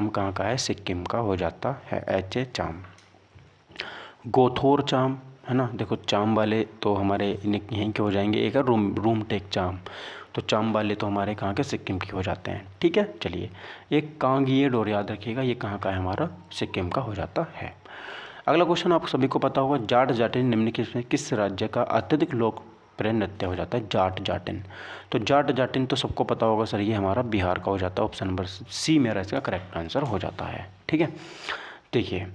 कहाँ का है, सिक्किम का हो जाता है, एचे चाम। गोथोर चाम है ना, देखो चाम वाले तो हमारे यहीं के हो जाएंगे। एक है रूम टेक चाम, तो चाम वाले तो हमारे कहाँ के, सिक्किम के हो जाते हैं। ठीक है, चलिए एक कांगिये डोर याद रखिएगा, ये कहाँ का है हमारा, सिक्किम का हो जाता है। अगला क्वेश्चन आप सभी को पता होगा, जाट जाटिन निम्नलिखित में किस राज्य का अत्यधिक लोकप्रिय नृत्य हो जाता है, जाट जाटिन। तो जाट जाटिन तो सबको पता होगा सर, ये हमारा बिहार का हो जाता है। ऑप्शन नंबर सी मेरा इसका करेक्ट आंसर हो जाता है। ठीक है, देखिए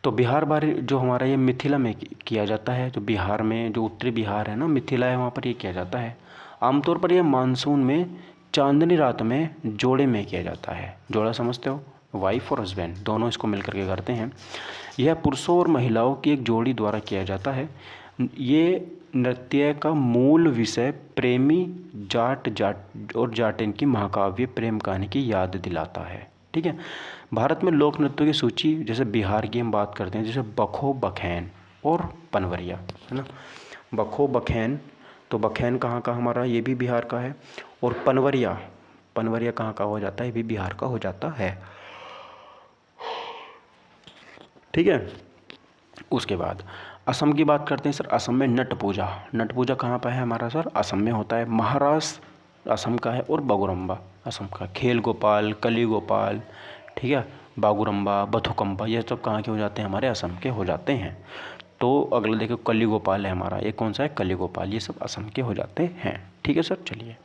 तो बिहार बारे जो हमारा ये मिथिला में किया जाता है। तो बिहार में जो उत्तरी बिहार है ना, मिथिला है, वहाँ पर ये किया जाता है। आमतौर पर यह मानसून में चांदनी रात में जोड़े में किया जाता है। जोड़ा समझते हो, वाइफ और हस्बैंड दोनों इसको मिलकर के करते हैं। यह पुरुषों और महिलाओं की एक जोड़ी द्वारा किया जाता है। ये नृत्य का मूल विषय प्रेमी जाट और जाटिन की महाकाव्य प्रेम कहानी की याद दिलाता है। ठीक है, भारत में लोक नृत्यों की सूची, जैसे बिहार की हम बात करते हैं, जैसे बखो बखैन और पनवरिया है ना। बखो बखैन, तो बखैन कहाँ का हमारा, ये भी बिहार का है। और पनवरिया कहाँ का हो जाता है, ये भी बिहार का हो जाता है। ठीक है, उसके बाद असम की बात करते हैं सर। असम में नट पूजा कहाँ पर है हमारा सर, असम में होता है। महाराष्ट्र असम का है। और बागुरम्बा असम का। खेल गोपाल, कली गोपाल, ठीक है, बागुरम्बा, बथुकम्बा, ये सब कहाँ के हो जाते हैं, हमारे असम के हो जाते हैं। तो अगला देखो कली गोपाल है हमारा, ये कौन सा है, कली गोपाल, ये सब असम के हो जाते हैं। ठीक है सर, चलिए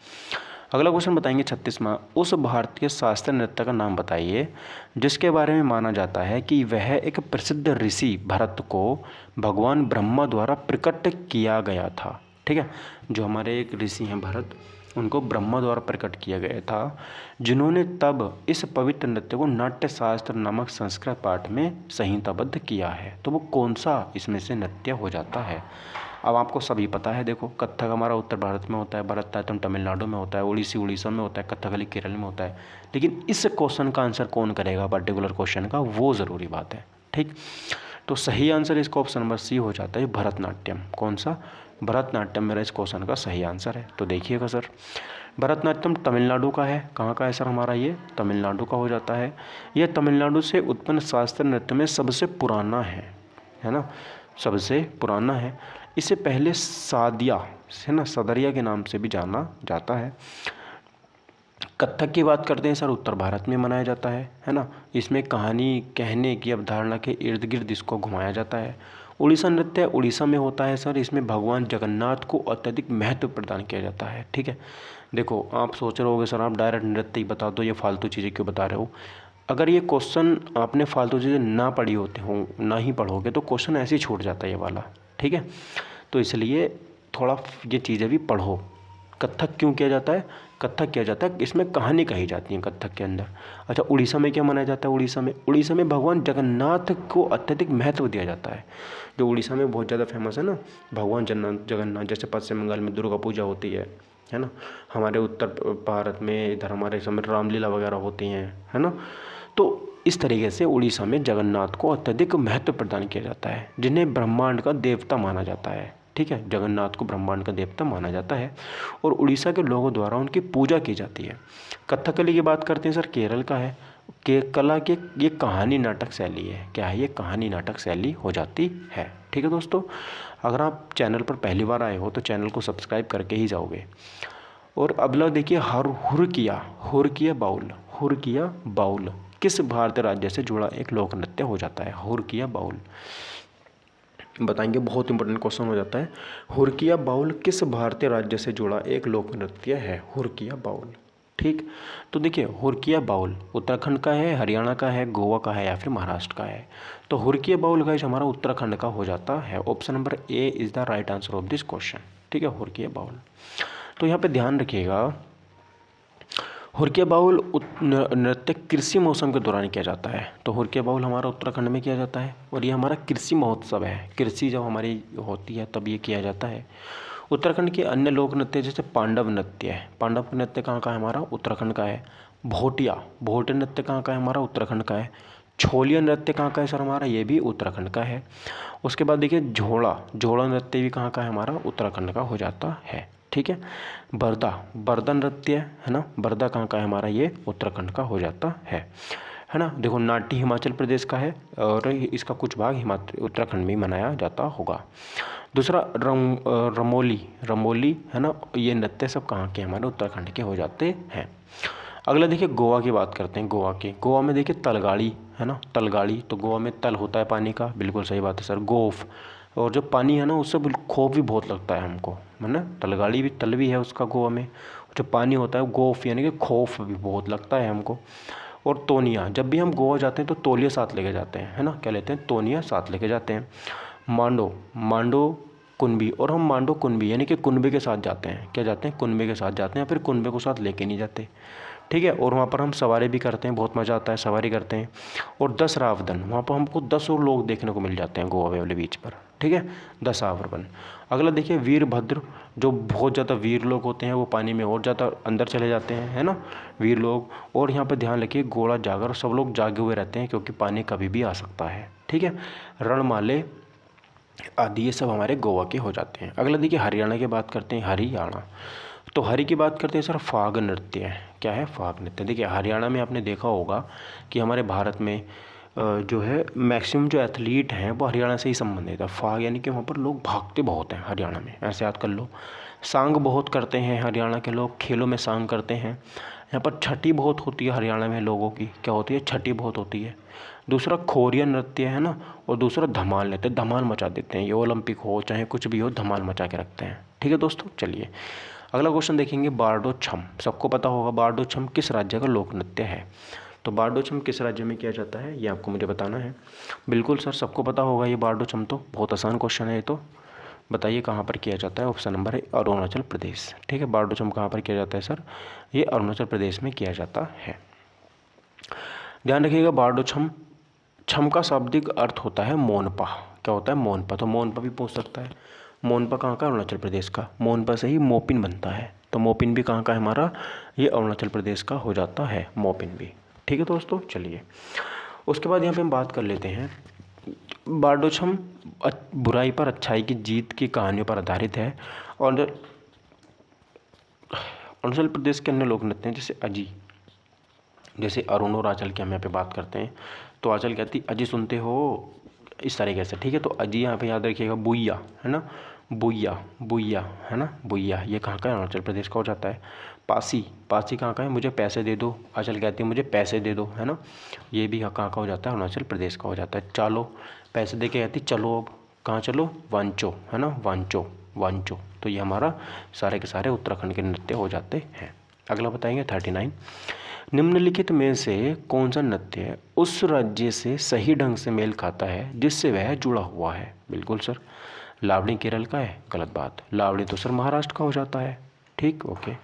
अगला क्वेश्चन बताएंगे 36वां। उस भारतीय शास्त्रीय नृत्य का नाम बताइए जिसके बारे में माना जाता है कि वह एक प्रसिद्ध ऋषि भरत को भगवान ब्रह्मा द्वारा प्रकट किया गया था। ठीक है, जो हमारे एक ऋषि हैं भरत, उनको ब्रह्मा द्वारा प्रकट किया गया था, जिन्होंने तब इस पवित्र नृत्य को नाट्य शास्त्र नामक संस्कृत पाठ में संहिताबद्ध किया है। तो वो कौन सा इसमें से नृत्य हो जाता है, अब आपको सभी पता है, देखो कथक हमारा उत्तर भारत में होता है, भरतनाट्यम तमिलनाडु में होता है, ओडिसी उड़ीसा में होता है, कथकली केरल में होता है। लेकिन इस क्वेश्चन का आंसर कौन करेगा पर्टिकुलर क्वेश्चन का, वो ज़रूरी बात है। ठीक, तो सही आंसर इसका ऑप्शन नंबर सी हो जाता है, भरतनाट्यम। कौन सा? भरतनाट्यम मेरा इस क्वेश्चन का सही आंसर है। तो देखिएगा सर, भरतनाट्यम तमिलनाडु का है। कहाँ का है सर हमारा? ये तमिलनाडु का हो जाता है। यह तमिलनाडु से उत्पन्न शास्त्रीय नृत्य में सबसे पुराना है ना, सबसे पुराना है। इसे पहले सादिया है ना, सदरिया के नाम से भी जाना जाता है। कथक की बात करते हैं सर, उत्तर भारत में मनाया जाता है ना। इसमें कहानी कहने की अवधारणा के इर्द गिर्द इसको घुमाया जाता है। उड़ीसा नृत्य उड़ीसा में होता है सर, इसमें भगवान जगन्नाथ को अत्यधिक महत्व प्रदान किया जाता है। ठीक है, देखो आप सोच रहे होगे सर आप डायरेक्ट नृत्य ही बता दो, ये फालतू चीज़ें क्यों बता रहे हो। अगर ये क्वेश्चन आपने फालतू चीज़ें ना पढ़ी होते हो, ना ही पढ़ोगे, तो क्वेश्चन ऐसे ही छूट जाता है ये वाला। ठीक है, तो इसलिए थोड़ा ये चीज़ें भी पढ़ो। कथक क्यों किया जाता है? कथक किया जाता है, इसमें कहानी कही जाती है कथक के अंदर। अच्छा, उड़ीसा में क्या मनाया जाता है? उड़ीसा में भगवान जगन्नाथ को अत्यधिक महत्व दिया जाता है। जो उड़ीसा में बहुत ज़्यादा फेमस है ना भगवान जगन्नाथ, जैसे पश्चिम बंगाल में दुर्गा पूजा होती है ना। हमारे उत्तर भारत में इधर हमारे समय रामलीला वगैरह होती हैं, है ना। तो इस तरीके से उड़ीसा में जगन्नाथ को अत्यधिक महत्व प्रदान किया जाता है, जिन्हें ब्रह्मांड का देवता माना जाता है। ठीक है, जगन्नाथ को ब्रह्मांड का देवता माना जाता है और उड़ीसा के लोगों द्वारा उनकी पूजा की जाती है। कथकली की बात करते हैं सर, केरल का है। के कला के ये कहानी नाटक शैली है। क्या है? ये कहानी नाटक शैली हो जाती है। ठीक है दोस्तों, अगर आप चैनल पर पहली बार आए हो तो चैनल को सब्सक्राइब करके ही जाओगे। और अगला देखिए, हुरकिया बाउल किस भारतीय राज्य से जुड़ा एक लोक नृत्य हो जाता है? हुरकिया बाउल बताएंगे, बहुत इंपॉर्टेंट क्वेश्चन हो जाता है। हुरकिया बाउल किस भारतीय राज्य से जुड़ा एक लोक नृत्य है? हुरकिया बाउल। ठीक, तो देखिए हुरकिया बाउल उत्तराखंड का है, हरियाणा का है, गोवा का है या फिर महाराष्ट्र का है। तो हुरकिया बाउल गाइस हमारा उत्तराखंड का हो जाता है। Option number A is the right answer of this question. ठीक है, हुरकिया बाउल। तो यहाँ पे ध्यान रखिएगा, हुरकिया बाउल नृत्य कृषि मौसम के दौरान किया जाता है। तो हुरकिया बाउल हमारा उत्तराखंड में किया जाता है और ये हमारा कृषि महोत्सव है। कृषि जब हमारी होती है तब ये किया जाता है। उत्तराखंड के अन्य लोक नृत्य जैसे पांडव नृत्य है। पांडव नृत्य कहाँ का है? हमारा उत्तराखंड का है। भोटिया नृत्य कहाँ का है? हमारा उत्तराखंड का है। छोलिया नृत्य कहाँ का है सर? हमारा ये भी उत्तराखंड का है। उसके बाद देखिए झोड़ा नृत्य भी कहाँ का है? हमारा उत्तराखंड का हो जाता है। ठीक है, बरदा नृत्य है ना, बरदा कहाँ का है? हमारा ये उत्तराखंड का हो जाता है ना। देखो नाट्य हिमाचल प्रदेश का है और इसका कुछ भाग उत्तराखंड में मनाया जाता होगा। दूसरा रमोली है ना, ये नृत्य सब कहाँ के? हमारे उत्तराखंड के हो जाते हैं। अगला देखिए गोवा की बात करते हैं। गोवा में देखिए तलगाड़ी है ना, तलगाड़ी। तो गोवा में तल होता है पानी का, बिल्कुल सही बात है सर। गोफ, और जो पानी है ना उससे खौफ भी बहुत लगता है हमको, है ना। तलगाड़ी भी तल भी है उसका गोवा में, जो पानी होता है गोफ यानी कि खौफ भी बहुत लगता है हमको। और तोनिया, जब भी हम गोवा जाते हैं तो तौलिया साथ लेके जाते हैं, है ना। क्या लेते हैं? तोनिया साथ लेके जाते हैं। मांडो कुनबी, और हम मांडो कुनबी यानी कि कुनबे के साथ जाते हैं। क्या जाते हैं? कुनबे के साथ जाते हैं, फिर कुनबे को साथ लेके नहीं जाते। ठीक है, और वहाँ पर हम सवारी भी करते हैं, बहुत मज़ा आता है, सवारी करते हैं। और 10 रावदन, वहाँ पर हमको 10 और लोग देखने को मिल जाते हैं गोवा वाले बीच पर। ठीक है, 10 रावदन। अगला देखिए वीरभद्र, जो बहुत ज़्यादा वीर लोग होते हैं वो पानी में और ज़्यादा अंदर चले जाते हैं, है ना, वीर लोग। और यहाँ पर ध्यान रखिए घोड़ा जागर, सब लोग जागे हुए रहते हैं क्योंकि पानी कभी भी आ सकता है। ठीक है, रणमाले आदि ये सब हमारे गोवा के हो जाते हैं। अगला देखिए हरियाणा की बात करते हैं। हरियाणा, तो हरि की बात करते हैं सर, फाग नृत्य है। क्या है? फाग नृत्य। देखिए हरियाणा में आपने देखा होगा कि हमारे भारत में जो है मैक्सिमम जो एथलीट हैं वो हरियाणा से ही संबंधित है। फाग यानी कि वहाँ पर लोग भागते बहुत हैं हरियाणा में, ऐसे याद कर लो। सांग बहुत करते हैं हरियाणा के लोग, खेलों में सांग करते हैं। यहाँ पर छठी बहुत होती है हरियाणा में लोगों की। क्या होती है? छठी बहुत होती है। दूसरा खोरिया नृत्य है ना, और दूसरा धमाल नृत्य, धमाल मचा देते हैं। ये ओलंपिक हो चाहे कुछ भी हो, धमाल मचा के रखते हैं। ठीक है दोस्तों, चलिए अगला क्वेश्चन देखेंगे। बारडो छम, सबको पता होगा बारडो छम किस राज्य का लोक नृत्य है? तो बारडो छम किस राज्य में किया जाता है ये आपको मुझे बताना है। बिल्कुल सर, सबको पता होगा ये बारडो छम, तो बहुत आसान क्वेश्चन है ये। तो बताइए कहाँ पर किया जाता है? ऑप्शन नंबर है अरुणाचल प्रदेश। ठीक है, बारडो छम कहाँ पर किया जाता है सर? ये अरुणाचल प्रदेश में किया जाता है। ध्यान रखिएगा बारडो छम का शाब्दिक अर्थ होता है मोनपा। क्या होता है? मोनपा। तो मोनपा भी पूछ सकता है। मोनपा कहाँ का है? अरुणाचल प्रदेश का। मोनपा से ही मोपिन बनता है, तो मोपिन भी कहाँ का है हमारा? ये अरुणाचल प्रदेश का हो जाता है मोपिन भी। ठीक है दोस्तों, चलिए उसके बाद यहाँ पे हम बात कर लेते हैं बारडोछम बुराई पर अच्छाई की जीत की कहानियों पर आधारित है। और अरुणाचल प्रदेश के अन्य लोक नृत्य हैं जैसे अजी, जैसे अरुण और आंचल की हम यहाँ पे बात करते हैं तो आंचल कहती अजी सुनते हो, इस तरीके से। ठीक है, तो अजी यहाँ पे याद रखिएगा बुइया है ना, बुइया बुइया है ना, बुइया ये कहाँ का है? अरुणाचल प्रदेश का हो जाता है। पासी, पासी कहाँ का है? मुझे पैसे दे दो, आंचल कहती है मुझे पैसे दे दो, है ना, ये भी कहाँ का हो जाता है? अरुणाचल प्रदेश का हो जाता है। चालो, पैसे दे के कहती चलो, अब कहाँ चलो? वांचो है ना, वांचो वांचो। तो ये हमारा सारे के सारे उत्तराखंड के नृत्य हो जाते हैं। अगला बताएंगे 39, निम्नलिखित में से कौन सा नृत्य उस राज्य से सही ढंग से मेल खाता है जिससे वह जुड़ा हुआ है? बिल्कुल सर, लावणी केरल का है, गलत बात। लावणी तो सर महाराष्ट्र का हो जाता है। ठीक, ओके।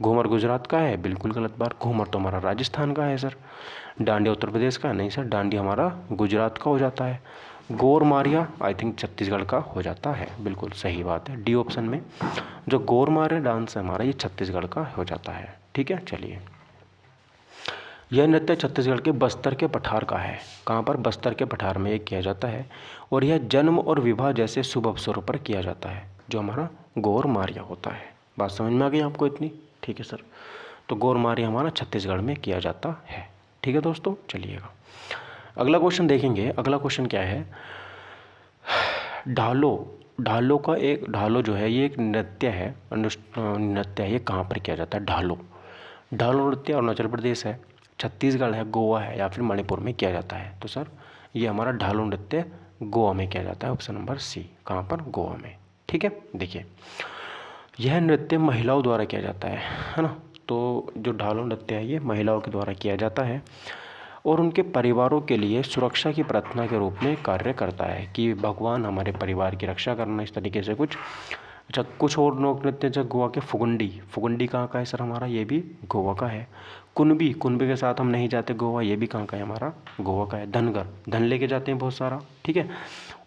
घूमर गुजरात का है, बिल्कुल गलत बात। घूमर तो हमारा राजस्थान का है सर। डांडिया उत्तर प्रदेश का, नहीं सर, डांडिया हमारा गुजरात का हो जाता है। गोर मारिया आई थिंक छत्तीसगढ़ का हो जाता है, बिल्कुल सही बात है। डी ऑप्शन में जो गोर मारिया डांस है हमारा, ये छत्तीसगढ़ का हो जाता है। ठीक है, चलिए यह नृत्य छत्तीसगढ़ के बस्तर के पठार का है। कहाँ पर? बस्तर के पठार में ये किया जाता है और यह जन्म और विवाह जैसे शुभ अवसरों पर किया जाता है, जो हमारा गौर मारिया होता है। बात समझ में आ गई आपको इतनी? ठीक है सर, तो गौर मारिया हमारा छत्तीसगढ़ में किया जाता है। ठीक है दोस्तों, चलिएगा अगला क्वेश्चन देखेंगे। अगला क्वेश्चन क्या है? ढालो, ढालो का एक, ढालो जो है ये एक नृत्य है, नृत्य है, ये कहाँ पर किया जाता है? ढालो, ढालो नृत्य अरुणाचल प्रदेश है, छत्तीसगढ़ है, गोवा है या फिर मणिपुर में किया जाता है। तो सर ये हमारा ढालो नृत्य गोवा में किया जाता है, ऑप्शन नंबर सी। कहाँ पर? गोवा में। ठीक है, देखिए यह नृत्य महिलाओं द्वारा किया जाता है ना, तो जो ढालो नृत्य है ये महिलाओं के द्वारा किया जाता है और उनके परिवारों के लिए सुरक्षा की प्रार्थना के रूप में कार्य करता है कि भगवान हमारे परिवार की रक्षा करना, इस तरीके से कुछ। अच्छा, कुछ और लोक नृत्य जैसे गोवा के फुगंडी, फुगंडी कहाँ का है सर हमारा? ये भी गोवा का है। कुनबी, कुनबी के साथ हम नहीं जाते गोवा, ये भी कहाँ का है हमारा? गोवा का है। धनगर, धन लेके जाते हैं बहुत सारा, ठीक है।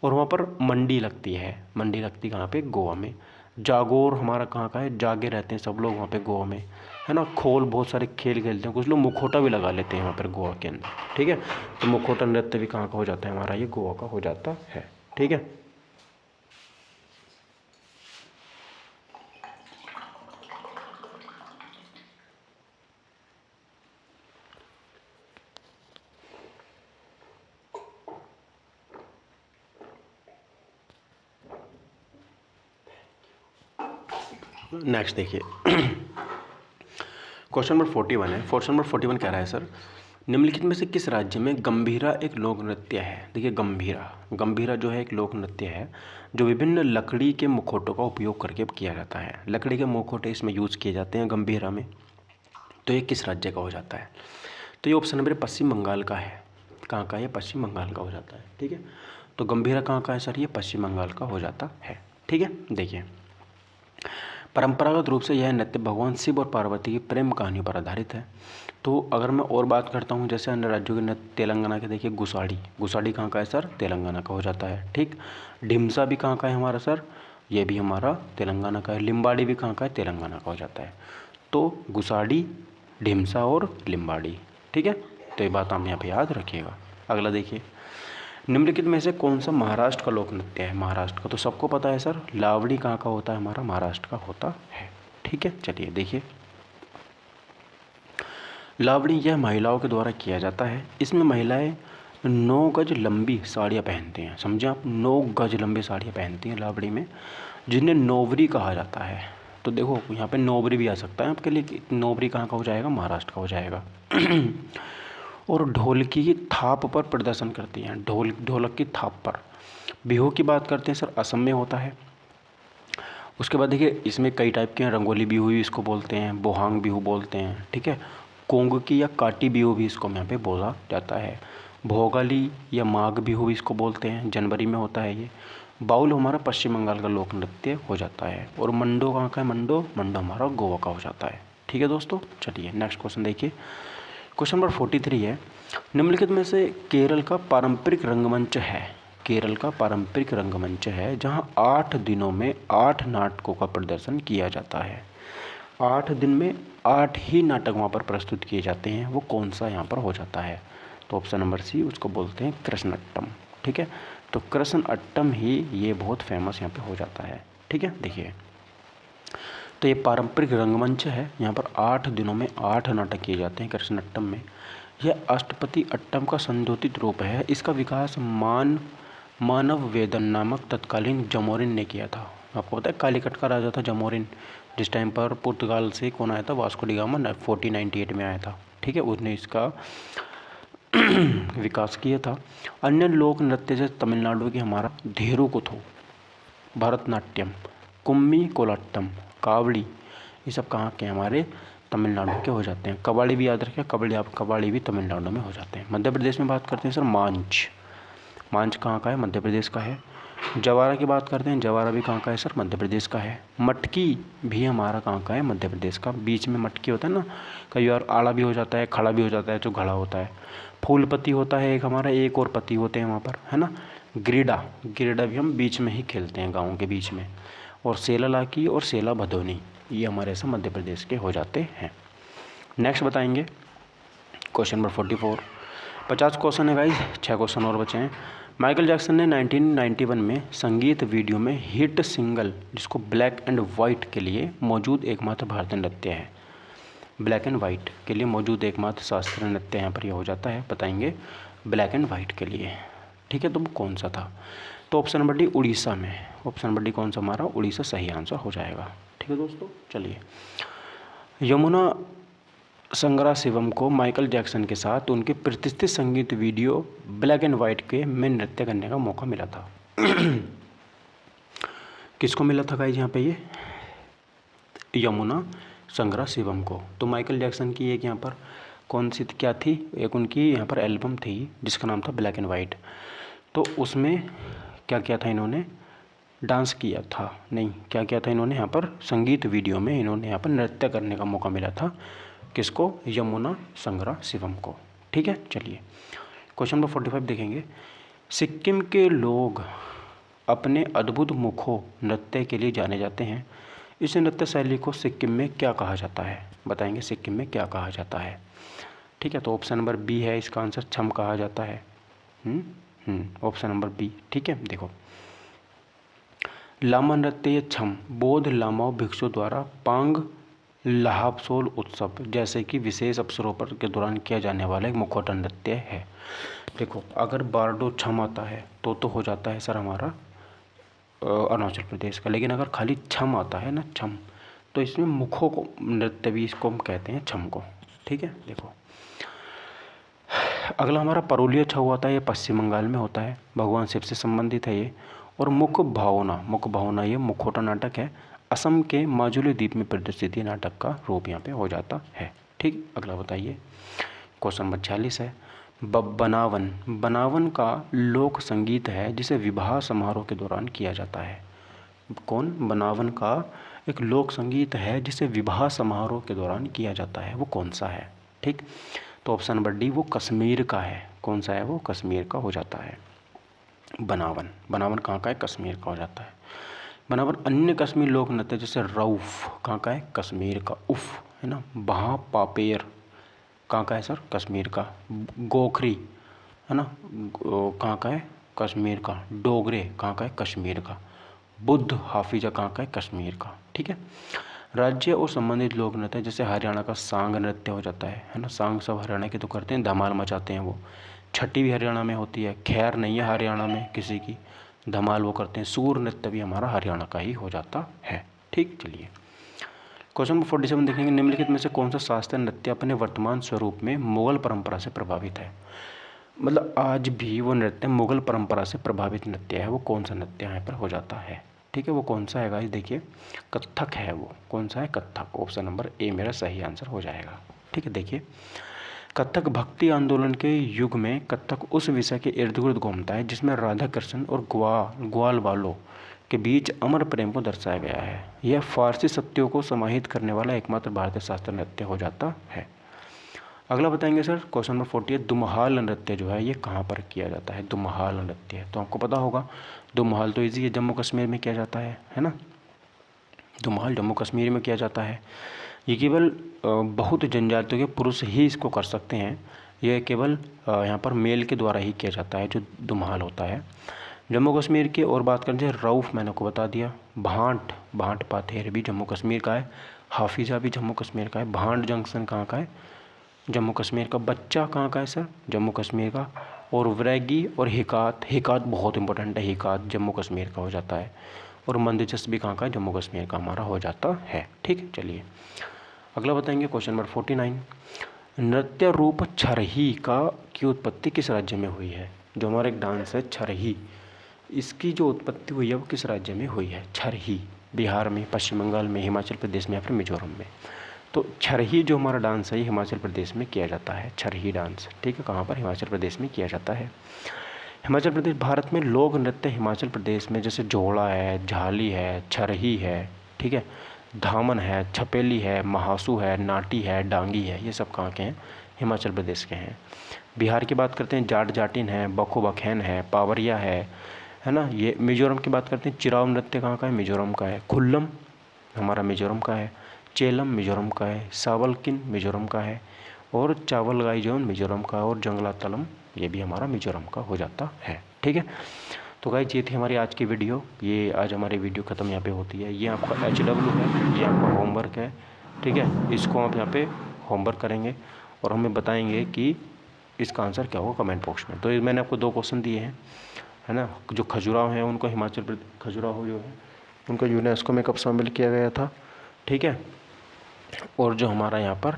और वहाँ पर मंडी लगती है, मंडी लगती कहाँ पे? गोवा में। जागोर हमारा कहाँ का है? जागे रहते हैं सब लोग वहाँ पे गोवा में, है ना। खोल, बहुत सारे खेल खेलते हैं, कुछ लोग मुखौटा भी लगा लेते हैं वहाँ पर गोवा के अंदर, ठीक है। तो मुखौटा नृत्य भी कहाँ का हो जाता है हमारा? ये गोवा का हो जाता है, ठीक है। नेक्स्ट देखिए क्वेश्चन नंबर 41 है। क्वेश्चन नंबर 41 कह रहा है सर, निम्नलिखित में से किस राज्य में गंभीरा एक लोक नृत्य है? देखिए गंभीरा, गंभीरा जो है एक लोक नृत्य है जो विभिन्न लकड़ी के मुखौटों का उपयोग करके किया जाता है। लकड़ी के मुखौटे इसमें यूज़ किए जाते हैं गंभीरा में। तो ये किस राज्य का हो जाता है? तो ये ऑप्शन नंबर पश्चिम बंगाल का है। कहाँ का? ये पश्चिम बंगाल का हो जाता है, ठीक है। तो गंभीरा कहाँ का है सर? ये पश्चिम बंगाल का हो जाता है, ठीक है। देखिए परंपरागत रूप से यह नृत्य भगवान शिव और पार्वती की प्रेम कहानियों पर आधारित है। तो अगर मैं और बात करता हूँ जैसे अन्य राज्यों के नृत्य, तेलंगाना के देखिए गुसाड़ी, गुसाड़ी कहाँ का है सर? तेलंगाना का हो जाता है, ठीक। ढिमसा भी कहाँ का है हमारा सर? ये भी हमारा तेलंगाना का है। लिम्बाड़ी भी कहाँ का है? तेलंगाना का हो जाता है। तो गुसाड़ी, ढिमसा और लिम्बाड़ी, ठीक है। तो ये बात आप यहाँ पे याद रखिएगा। अगला देखिए, निम्नलिखित में से कौन सा महाराष्ट्र का लोक नृत्य है? महाराष्ट्र का तो सबको पता है सर, लावड़ी कहाँ का होता है हमारा? महाराष्ट्र का होता है, ठीक है। चलिए देखिए, लावड़ी यह महिलाओं के द्वारा किया जाता है। इसमें महिलाएं 9 गज लंबी साड़ियाँ पहनती हैं, समझे आप, 9 गज लंबी साड़ियाँ पहनती हैं लावड़ी में, जिन्हें नोवरी कहा जाता है। तो देखो यहाँ पे नोवरी भी आ सकता है आपके लिए कि नोवरी कहाँ का हो जाएगा? महाराष्ट्र का हो जाएगा। और ढोलकी की थाप पर प्रदर्शन करती हैं, ढोलक की थाप पर। बिहू की बात करते हैं सर, असम में होता है। उसके बाद देखिए इसमें कई टाइप के हैं, रंगोली बिहू भी इसको बोलते हैं, बोहांग बिहू बोलते हैं, ठीक है। कोंग की या काटी बिहू भी इसको यहाँ पे बोला जाता है। भोगाली या माघ बिहू भी इसको बोलते हैं, जनवरी में होता है ये। बाउल हमारा पश्चिम बंगाल का लोक नृत्य हो जाता है। और मंडो कहाँ का है? मंडो, मंडो हमारा गोवा का हो जाता है, ठीक है दोस्तों। चलिए नेक्स्ट क्वेश्चन देखिए, क्वेश्चन नंबर 43 है, निम्नलिखित में से केरल का पारंपरिक रंगमंच है? केरल का पारंपरिक रंगमंच है जहां 8 दिनों में 8 नाटकों का प्रदर्शन किया जाता है। 8 दिन में 8 ही नाटक वहाँ पर प्रस्तुत किए जाते हैं। वो कौन सा यहाँ पर हो जाता है? तो ऑप्शन नंबर सी, उसको बोलते हैं कृष्णअट्टम। ठीक है, तो कृष्णअट्टम ही ये बहुत फेमस यहाँ पे हो जाता है। ठीक है, देखिए तो ये पारंपरिक रंगमंच है। यहाँ पर 8 दिनों में 8 नाटक किए जाते हैं कृष्णअट्टम में। यह अष्टपदी अट्टम का संशोधित रूप है। इसका विकास मानव वेदन नामक तत्कालीन जमोरिन ने किया था। आपको पता है कालीकट का राजा था जमोरिन, जिस टाइम पर पुर्तगाल से कौन आया था? वास्को डी गामा 1498 में आया था। ठीक है, उसने इसका विकास किया था। अन्य लोक नृत्य से तमिलनाडु की हमारा धेनुकुथु, भरतनाट्यम, कुम्मी कोलाट्टम, कावड़ी, ये सब कहाँ के हमारे तमिलनाडु के हो जाते हैं। कबाड़ी भी याद रखें, कबाड़ी भी तमिलनाडु में हो जाते हैं। मध्य प्रदेश में बात करते हैं सर मांझ कहाँ का है? मध्य प्रदेश का है। जवारा की बात करते हैं, जवारा भी कहाँ का है सर? मध्य प्रदेश का है। मटकी भी हमारा कहाँ का है? मध्य प्रदेश का। बीच में मटकी होता है ना, कई बार आड़ा भी हो जाता है, खड़ा भी हो जाता है, जो घड़ा होता है। फूलपति होता है एक हमारा, एक और पति होते हैं वहाँ पर, है ना। गिरिडा भी हम बीच में ही खेलते हैं, गाँव के बीच में। और सेला लाकी और सेला भदोनी, ये हमारे ऐसे मध्य प्रदेश के हो जाते हैं। नेक्स्ट बताएंगे क्वेश्चन नंबर 44। 50 क्वेश्चन है गाइज, 6 क्वेश्चन और बचे हैं। माइकल जैक्सन ने 1991 में संगीत वीडियो में हिट सिंगल, जिसको ब्लैक एंड वाइट के लिए मौजूद एकमात्र भारतीय नृत्य है, ब्लैक एंड वाइट के लिए मौजूद एकमात्र शास्त्रीय नृत्य यहाँ पर यह हो जाता है। बताएंगे ब्लैक एंड वाइट के लिए। ठीक है, तो वो कौन सा था? तो ऑप्शन नंबर डी उड़ीसा में। ऑप्शन नंबर डी कौन सा हमारा? उड़ीसा सही आंसर हो जाएगा। ठीक है दोस्तों, चलिए। यमुना संगरा शिवम को माइकल जैक्सन के साथ उनके प्रतिष्ठित संगीत वीडियो ब्लैक एंड वाइट के में नृत्य करने का मौका मिला था। किसको मिला था गाइज यहाँ पे? ये यमुना संगरा शिवम को। तो माइकल जैक्सन की एक यहाँ पर कौन सी क्या थी? एक उनकी यहाँ पर एल्बम थी जिसका नाम था ब्लैक एंड वाइट। तो उसमें क्या किया था इन्होंने? डांस किया था, नहीं क्या किया था इन्होंने? यहाँ पर संगीत वीडियो में इन्होंने यहाँ पर नृत्य करने का मौका मिला था। किसको? यमुना संगरा शिवम को। ठीक है, चलिए क्वेश्चन नंबर 45 देखेंगे। सिक्किम के लोग अपने अद्भुत मुखो नृत्य के लिए जाने जाते हैं। इस नृत्य शैली को सिक्किम में क्या कहा जाता है? बताएंगे सिक्किम में क्या कहा जाता है। ठीक है, तो ऑप्शन नंबर बी है इसका आंसर, छम कहा जाता है। Option number B. ठीक है, देखो लामा नृत्य या छम बौद्ध लामाओं भिक्षुओं द्वारा पांग लहाबसोल उत्सव जैसे कि विशेष अवसरों पर के दौरान किया जाने वाला एक मुखौटा नृत्य है। देखो अगर बारडो छम आता है तो हो जाता है सर हमारा अरुणाचल प्रदेश का। लेकिन अगर खाली छम आता है ना, छम, तो इसमें मुखों को नृत्य भी इसको हम कहते हैं, छम को। ठीक है, देखो अगला हमारा परोलिया छऊ आता है। ये पश्चिम बंगाल में होता है, भगवान शिव से संबंधित है ये। और मुख भावना ये मुखौटा नाटक है। असम के माजुली द्वीप में प्रदर्शित ये नाटक का रूप यहाँ पे हो जाता है। ठीक, अगला बताइए क्वेश्चन नंबर 46 है। बनावन का लोक संगीत है जिसे विवाह समारोह के दौरान किया जाता है। कौन? बनावन का एक लोक संगीत है जिसे विवाह समारोह के दौरान किया जाता है, वो कौन सा है? ठीक, तो ऑप्शन नंबर डी वो कश्मीर का है। कौन सा है वो? कश्मीर का हो जाता है बनावन कहाँ का है? कश्मीर का हो जाता है। बनावन अन्य कश्मीर लोक नृत्य जैसे रऊफ कहाँ का है? कश्मीर का। उफ है ना। बहा पापेर कहाँ का है सर? कश्मीर का। गोखरी है ना, कहाँ का है? कश्मीर का। डोगरे कहाँ का है? कश्मीर का। बुद्ध हाफिजा कहाँ का है? कश्मीर का। ठीक है, राज्य और संबंधित लोक नृत्य जैसे हरियाणा का सांग नृत्य हो जाता है ना। सांग सब हरियाणा के तो करते हैं, धमाल मचाते हैं वो। छठी भी हरियाणा में होती है, खैर नहीं है हरियाणा में किसी की, धमाल वो करते हैं। सूर नृत्य भी हमारा हरियाणा का ही हो जाता है। ठीक, चलिए क्वेश्चन नंबर 47 देखेंगे। निम्नलिखित में से कौन सा शास्त्रीय नृत्य अपने वर्तमान स्वरूप में मुगल परंपरा से प्रभावित है? मतलब आज भी वो नृत्य मुगल परंपरा से प्रभावित नृत्य है। वो कौन सा नृत्य यहाँ पर हो जाता है? ठीक है, वो कौन सा है गाइस? देखिए कत्थक है वो। कौन सा है? कत्थक। ऑप्शन नंबर ए मेरा सही आंसर हो जाएगा। ठीक है, देखिए कत्थक भक्ति आंदोलन के युग में कत्थक उस विषय के इर्द गिर्द घूमता है जिसमें राधा कृष्ण और ग्वाल वालों के बीच अमर प्रेम को दर्शाया गया है। यह फारसी सत्यों को समाहित करने वाला एकमात्र भारतीय शास्त्रीय नृत्य हो जाता है। अगला बताएंगे सर क्वेश्चन नंबर 48, दुमहाल नृत्य जो है ये कहाँ पर किया जाता है? दुमहाल नृत्य तो आपको पता होगा, दुमहाल तो इजी है, जम्मू कश्मीर में किया जाता है ना। दुमहाल जम्मू कश्मीर में किया जाता है। ये केवल बहुत जनजातियों के पुरुष ही इसको कर सकते हैं। यह केवल यहाँ पर मेल के द्वारा ही किया जाता है जो दुमहाल होता है जम्मू कश्मीर की। और बात करें रऊफ़, मैंने आपको बता दिया। भांट पाथेर भी जम्मू कश्मीर का है। हाफिज़ा भी जम्मू कश्मीर का है। भांट जंक्शन कहाँ का है? जम्मू कश्मीर का। बच्चा कहाँ का है सर? जम्मू कश्मीर का। और वैगी और हिकात बहुत इंपॉर्टेंट है, हिकात जम्मू कश्मीर का हो जाता है। और मंदचस भी कहाँ का है? जम्मू कश्मीर का हमारा हो जाता है। ठीक है, चलिए अगला बताएंगे क्वेश्चन नंबर 49, नृत्य रूप छरही की उत्पत्ति किस राज्य में हुई है? जो हमारा एक डांस है छरही, इसकी जो उत्पत्ति हुई है वो किस राज्य में हुई है? छरही बिहार में, पश्चिम बंगाल में, हिमाचल प्रदेश में या फिर मिजोरम में। तो छरही जो हमारा डांस है ये हिमाचल प्रदेश में किया जाता है, छरही डांस। ठीक है, कहाँ पर? हिमाचल प्रदेश में किया जाता है। हिमाचल प्रदेश भारत में लोक नृत्य हिमाचल प्रदेश में जैसे जोड़ा है, झाली है, छरही है, ठीक है, धामन है, छपेली है, महासू है, नाटी है, डांगी है, ये सब कहाँ के हैं? हिमाचल प्रदेश के हैं। बिहार की बात करते हैं, जाट जाटिन है, बखो बखैन है, पावरिया है ना। ये मिजोरम की बात करते हैं, चिराव नृत्य कहाँ का है? मिजोरम का है। खुल्लम हमारा मिजोरम का है। चेलम मिजोरम का है। सावलकिन मिजोरम का है। और चावलगाई जोन मिजोरम का, और जंगला तलम ये भी हमारा मिजोरम का हो जाता है। ठीक है, तो गाइस ये थी हमारी आज की वीडियो। ये आज हमारी वीडियो ख़त्म यहाँ पे होती है। ये आपका HW है, ये आपका होमवर्क है। ठीक है, इसको आप यहाँ पे होमवर्क करेंगे और हमें बताएंगे कि इसका आंसर क्या होगा कमेंट बॉक्स में। तो मैंने आपको 2 क्वेश्चन दिए हैं, है ना। जो खजुराहो हैं उनको हिमाचल प्रदेश, खजुराहो जो है उनको यूनेस्को में कब शामिल किया गया था? ठीक है, और जो हमारा यहाँ पर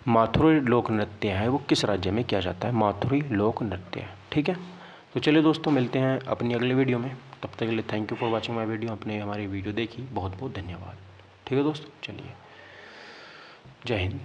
माथुरी लोक नृत्य है वो किस राज्य में किया जाता है? माथुरी लोक नृत्य। ठीक है, तो चलिए दोस्तों मिलते हैं अपनी अगले वीडियो में। तब तक के लिए thank you for watching my video. आपने हमारी वीडियो देखी, बहुत बहुत धन्यवाद। ठीक है दोस्तों, चलिए जय हिंद।